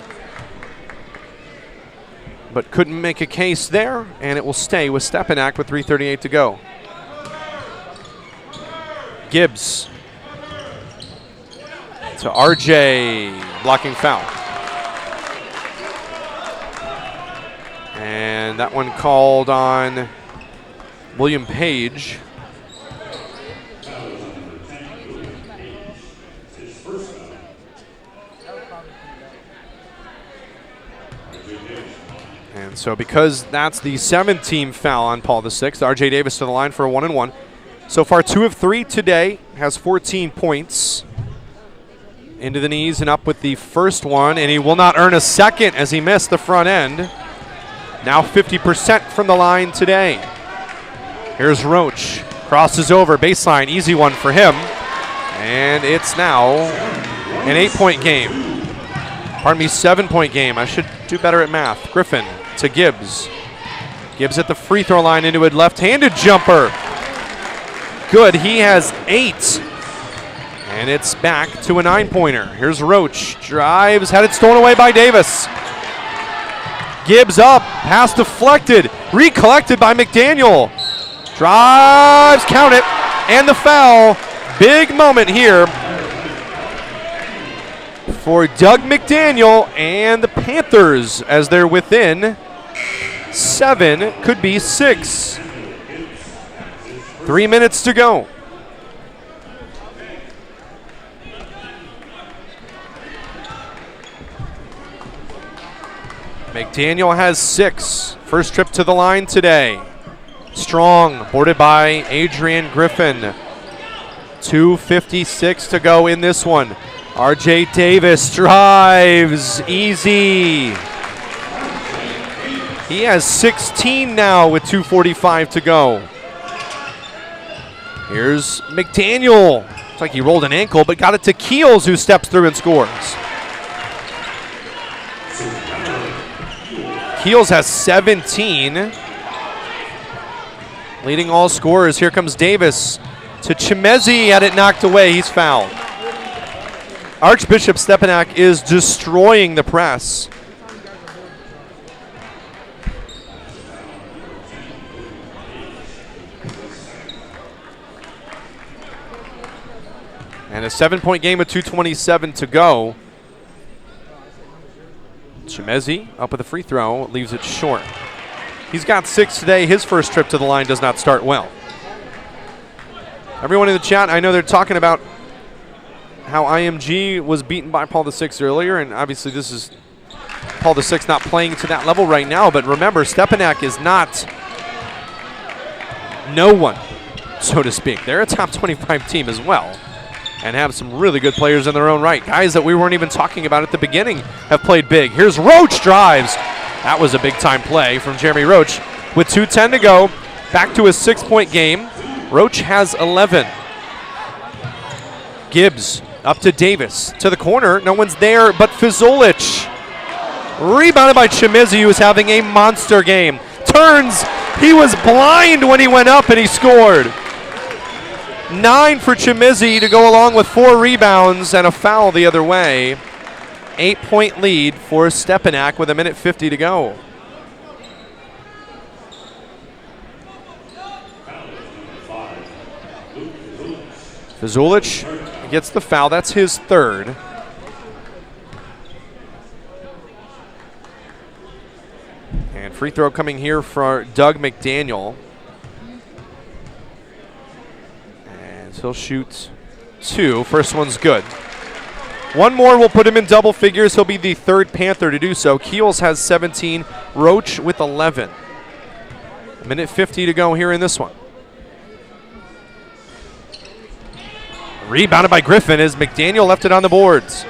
but couldn't make a case there, and it will stay with Stepinac with 3:38 to go. Gibbs to RJ, blocking foul. And that one called on William Page. And so because that's the 7th-team foul on Paul VI, RJ Davis to the line for a 1-and-1. So far 2 of 3 today, has 14 points. Into the knees and up with the first one, and he will not earn a second as he missed the front end. Now 50% from the line today. Here's Roach, crosses over, baseline, easy one for him. And it's now an 8-point game. 7-point game. I should do better at math. Griffin to Gibbs. Gibbs at the free throw line into a left-handed jumper. Good, he has 8. And it's back to a 9-pointer. Here's Roach, drives, had it stolen away by Davis. Gibbs up, pass deflected, recollected by McDaniel. Drives, count it, and the foul. Big moment here for Doug McDaniel and the Panthers as they're within 7, could be 6. 3 minutes to go. McDaniel has 6. First trip to the line today. Strong, boarded by Adrian Griffin. 2:56 to go in this one. RJ Davis drives, easy. He has 16 now with 2:45 to go. Here's McDaniel. Looks like he rolled an ankle, but got it to Keels, who steps through and scores. Keels has 17. Leading all scorers. Here comes Davis to Chimezi, had it knocked away. He's fouled. Archbishop Stepinac is destroying the press. And a 7-point game with 2:27 to go. Chimezi up with a free throw, leaves it short. He's got 6 today. His first trip to the line does not start well. Everyone in the chat, I know they're talking about how IMG was beaten by Paul VI earlier, and obviously this is Paul VI not playing to that level right now, but remember, Stepinac is not no one, so to speak. They're a top 25 team as well and have some really good players in their own right. Guys that we weren't even talking about at the beginning have played big. Here's Roach drives. That was a big-time play from Jeremy Roach. With 2:10 to go, back to his 6-point game. Roach has 11. Gibbs up to Davis. To the corner. No one's there but Fizulich. Rebounded by Chimizi, who was having a monster game. Turns. He was blind when he went up and he scored. 9 for Chimizi to go along with 4 rebounds and a foul the other way. 8-point lead for Stepinac with 1:50 to go. Fizulich gets the foul. That's his 3rd. And free throw coming here for Doug McDaniel. And he'll shoot 2. First one's good. One more will put him in double figures. He'll be the 3rd Panther to do so. Keels has 17. Roach with 11. 1:50 to go here in this one. Rebounded by Griffin as McDaniel left it on the boards.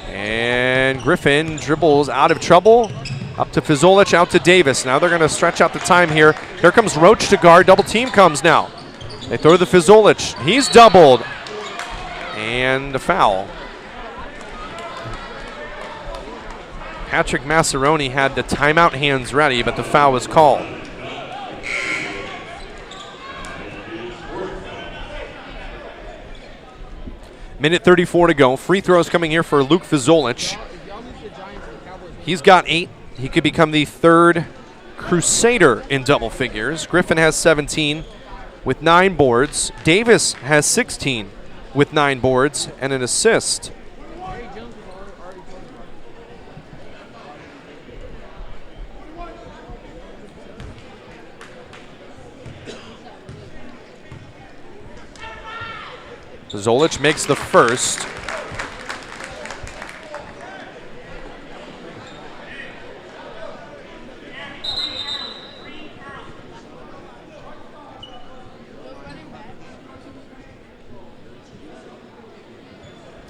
And Griffin dribbles out of trouble. Up to Fizulich, out to Davis. Now they're going to stretch out the time here. Here comes Roach to guard. Double team comes now. They throw to Fizulich. He's doubled. And a foul. Patrick Massaroni had the timeout hands ready, but the foul was called. Minute 34 to go. Free throws coming here for Luke Fizulich. He's got 8. He could become the 3rd Crusader in double figures. Griffin has 17 with 9 boards. Davis has 16 with 9 boards and an assist. Zolich makes the first.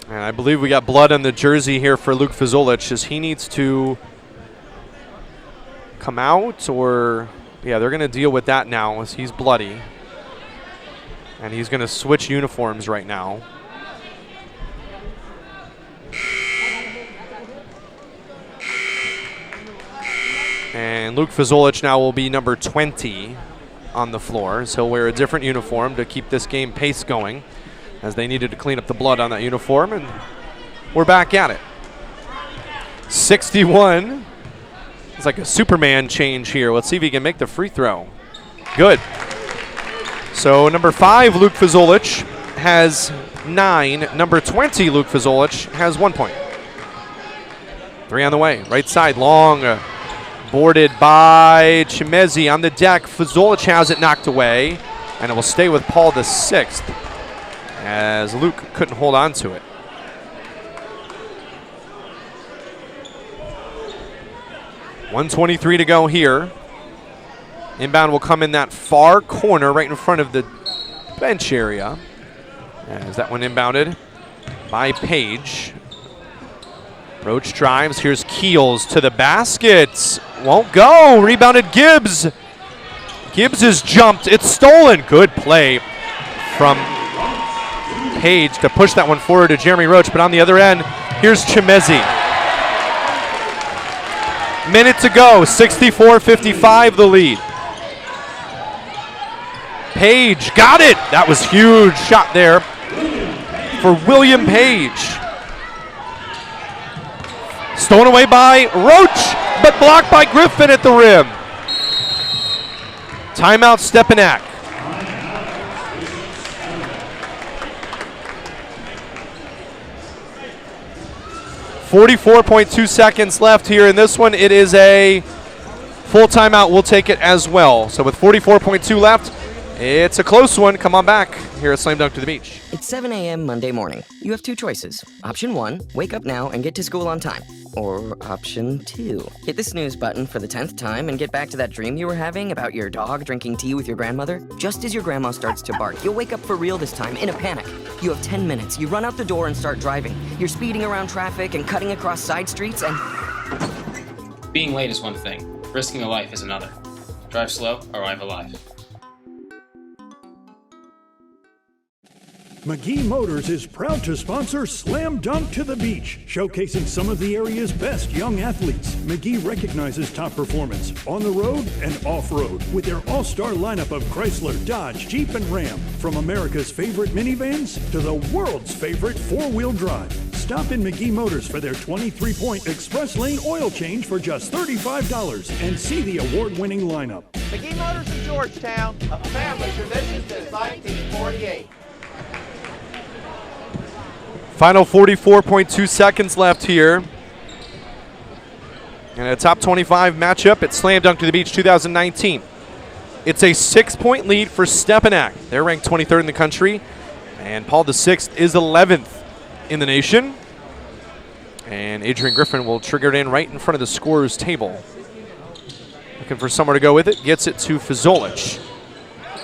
And I believe we got blood on the jersey here for Luke Fizulich as he needs to come out, or yeah, they're going to deal with that now as he's bloody. And he's going to switch uniforms right now. And Luke Fizulich now will be number 20 on the floor. So he'll wear a different uniform to keep this game pace going, as they needed to clean up the blood on that uniform. And we're back at it. 61. It's like a Superman change here. Let's see if he can make the free throw. Good. So number 5, Luke Fizulich, has 9. Number 20, Luke Fizulich, has 1 point. 3 on the way. Right side, long. Boarded by Chimezi on the deck. Fizulich has it knocked away. And it will stay with Paul VI, as Luke couldn't hold on to it. .123 to go here. Inbound will come in that far corner right in front of the bench area. As that one inbounded by Page. Roach drives. Here's Keels to the basket. Won't go. Rebounded Gibbs. Gibbs is jumped. It's stolen. Good play from Page to push that one forward to Jeremy Roach. But on the other end, here's Chimezi. Minute to go. 64-55 the lead. Page got it. That was huge shot there for William Page. Stolen away by Roach, but blocked by Griffin at the rim. Timeout Stepinac. .2 seconds left here in this one. It is a full timeout. We'll take it as well. So with 44.2 left, It's a close one. Come on back here at Slam Dunk to the Beach. It's 7 a.m. Monday morning. You have two choices. Option 1, wake up now and get to school on time. Or option 2, hit the snooze button for the 10th time and get back to that dream you were having about your dog drinking tea with your grandmother. Just as your grandma starts to bark, you'll wake up for real this time in a panic. You have 10 minutes. You run out the door and start driving. You're speeding around traffic and cutting across side streets and... Being late is one thing. Risking a life is another. Drive slow, arrive alive. McGee Motors is proud to sponsor Slam Dunk to the Beach, showcasing some of the area's best young athletes. McGee recognizes top performance on the road and off-road with their all-star lineup of Chrysler, Dodge, Jeep, and Ram. From America's favorite minivans to the world's favorite four-wheel drive. Stop in McGee Motors for their 23-point express lane oil change for just $35 and see the award-winning lineup. McGee Motors in Georgetown, a family tradition since 1948. Final 44.2 seconds left here. And a top 25 matchup at Slam Dunk to the Beach 2019. It's a 6-point lead for Stepinac. They're ranked 23rd in the country. And Paul VI is 11th in the nation. And Adrian Griffin will trigger it in right in front of the scorer's table. Looking for somewhere to go with it. Gets it to Fazolic.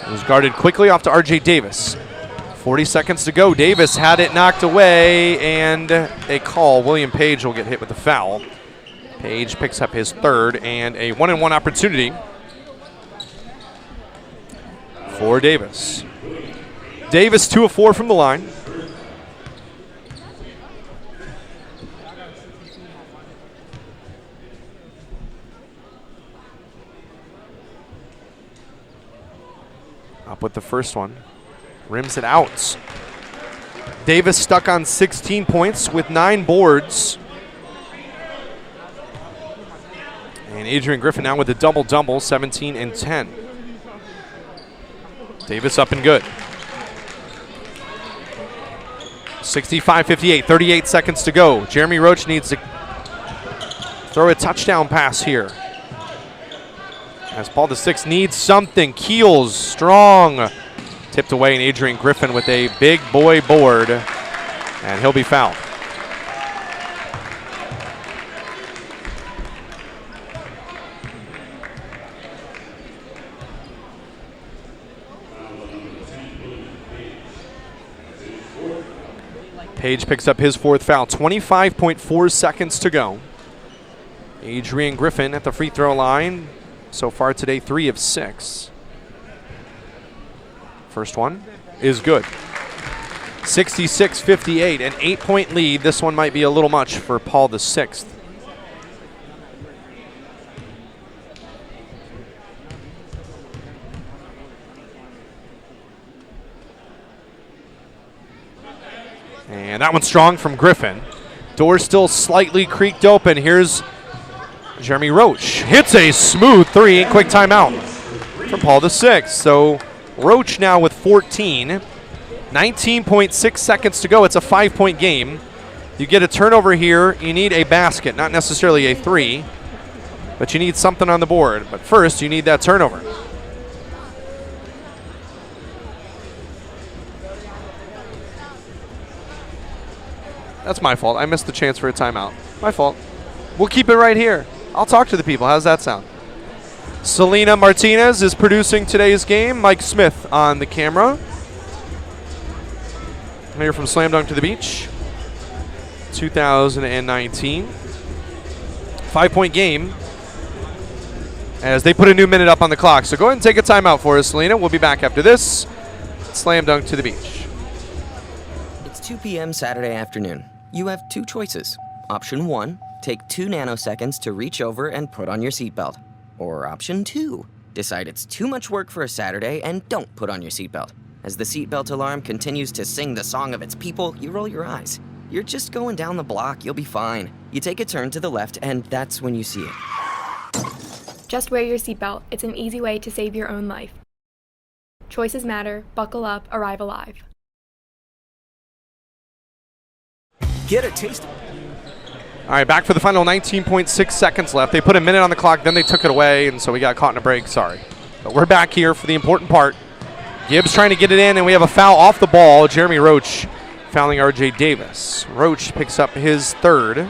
It was guarded quickly off to R.J. Davis. 40 seconds to go. Davis had it knocked away, and a call. William Page will get hit with a foul. Page picks up his third, and a 1-and-1 opportunity for Davis. Davis 2 of 4 from the line. Up with the first one. Rims it out. Davis stuck on 16 points with 9 boards. And Adrian Griffin now with a double-double, 17 and 10. Davis up and good. 65-58, 38 seconds to go. Jeremy Roach needs to throw a touchdown pass here. As Paul VI needs something. Keels strong. Tipped away, and Adrian Griffin with a big boy board, and he'll be fouled. Page picks up his 4th foul. 25.4 seconds to go. Adrian Griffin at the free throw line. So far today, 3 of 6. First one is good. 66-58, an 8-point lead. This one might be a little much for Paul VI. And that one's strong from Griffin. Door still slightly creaked open. Here's Jeremy Roach. Hits a smooth 3 and quick timeout from Paul VI. So Roach now with 14. 19.6 seconds to go. It's a 5-point game. You get a turnover here. You need a basket, not necessarily a 3, but you need something on the board. But first, you need that turnover. That's my fault. I missed the chance for a timeout. My fault. We'll keep it right here. I'll talk to the people. How's that sound? Selena Martinez is producing today's game. Mike Smith on the camera. Here from Slam Dunk to the Beach, 2019. 5-point game as they put a new minute up on the clock. So go ahead and take a timeout for us, Selena. We'll be back after this. Slam Dunk to the Beach. It's 2 p.m. Saturday afternoon. You have two choices. Option 1, take 2 nanoseconds to reach over and put on your seatbelt. Or option 2, decide it's too much work for a Saturday and don't put on your seatbelt. As the seatbelt alarm continues to sing the song of its people, you roll your eyes. You're just going down the block, you'll be fine. You take a turn to the left, and that's when you see it. Just wear your seatbelt. It's an easy way to save your own life. Choices matter. Buckle up. Arrive alive. Get a taste. All right, back for the final 19.6 seconds left. They put a minute on the clock, then they took it away, and so we got caught in a break. Sorry. But we're back here for the important part. Gibbs trying to get it in, and we have a foul off the ball. Jeremy Roach fouling R.J. Davis. Roach picks up his third.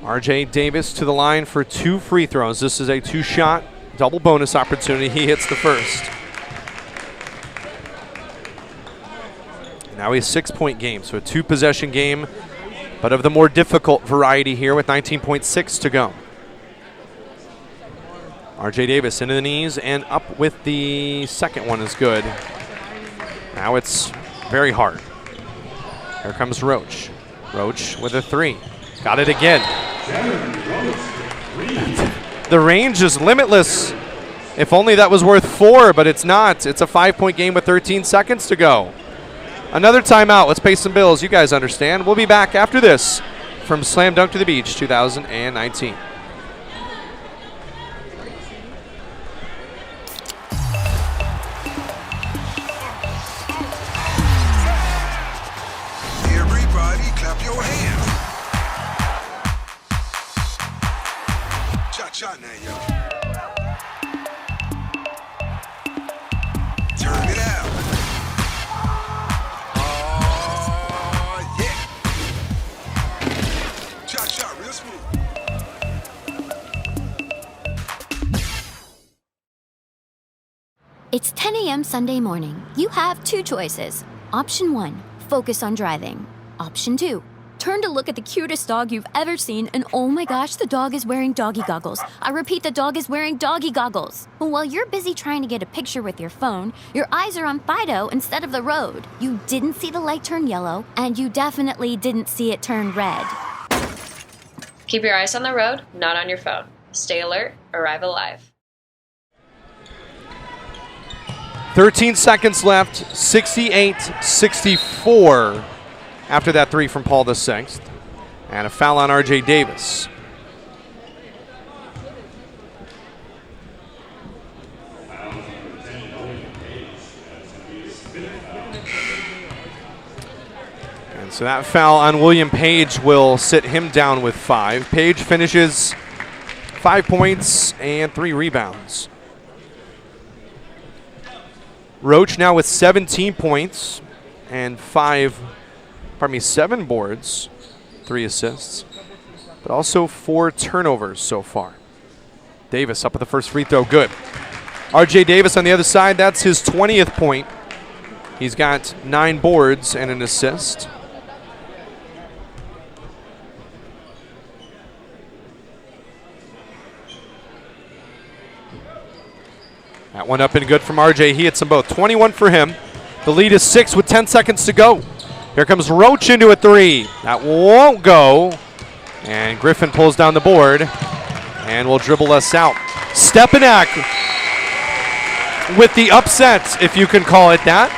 R.J. Davis to the line for 2 free throws. This is a 2-shot double bonus opportunity. He hits the first. Now he's 6-point game, so a 2-possession game, but of the more difficult variety here with 19.6 to go. R.J. Davis into the knees and up with the second one is good. Now it's very hard. Here comes Roach. Roach with a 3. Got it again. The range is limitless. If only that was worth 4, but it's not. It's a 5-point game with 13 seconds to go. Another timeout. Let's pay some bills. You guys understand. We'll be back after this from Slam Dunk to the Beach 2019. Everybody clap your hands. Cha-cha now, y'all. Turn it out. Oh, yeah. Cha-cha, real smooth. It's 10 a.m. Sunday morning. You have 2 choices. Option 1, focus on driving. Option 2, turn to look at the cutest dog you've ever seen, and oh my gosh, the dog is wearing doggy goggles. I repeat, the dog is wearing doggy goggles. But while you're busy trying to get a picture with your phone, your eyes are on Fido instead of the road. You didn't see the light turn yellow, and you definitely didn't see it turn red. Keep your eyes on the road, not on your phone. Stay alert, arrive alive. 13 seconds left, 68-64 after that 3 from Paul VI. And a foul on R.J. Davis. And so that foul on William Page will sit him down with 5. Page finishes 5 points and 3 rebounds. Roach now with 17 points and 7 boards, 3 assists, but also 4 turnovers so far. Davis up with the first free throw, good. R.J. Davis on the other side, that's his 20th point. He's got 9 boards and an assist. That one up and good from RJ. He hits them both. 21 for him. The lead is 6 with 10 seconds to go. Here comes Roach into a 3. That won't go. And Griffin pulls down the board and will dribble us out. Stepinac with the upset, if you can call it that.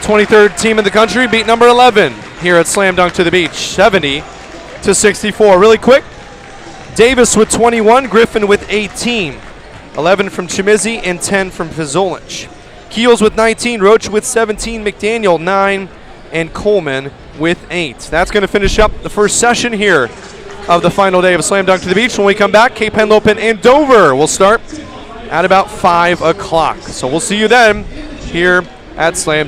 23rd team in the country beat number 11 here at Slam Dunk to the Beach. 70-64. Really quick. Davis with 21. Griffin with 18. 11 from Chimizzi and 10 from Fizolic. Keels with 19, Roach with 17, McDaniel 9, and Coleman with 8. That's going to finish up the first session here of the final day of Slam Dunk to the Beach. When we come back, Cape Henlopen and Dover will start at about 5 o'clock. So we'll see you then here at Slam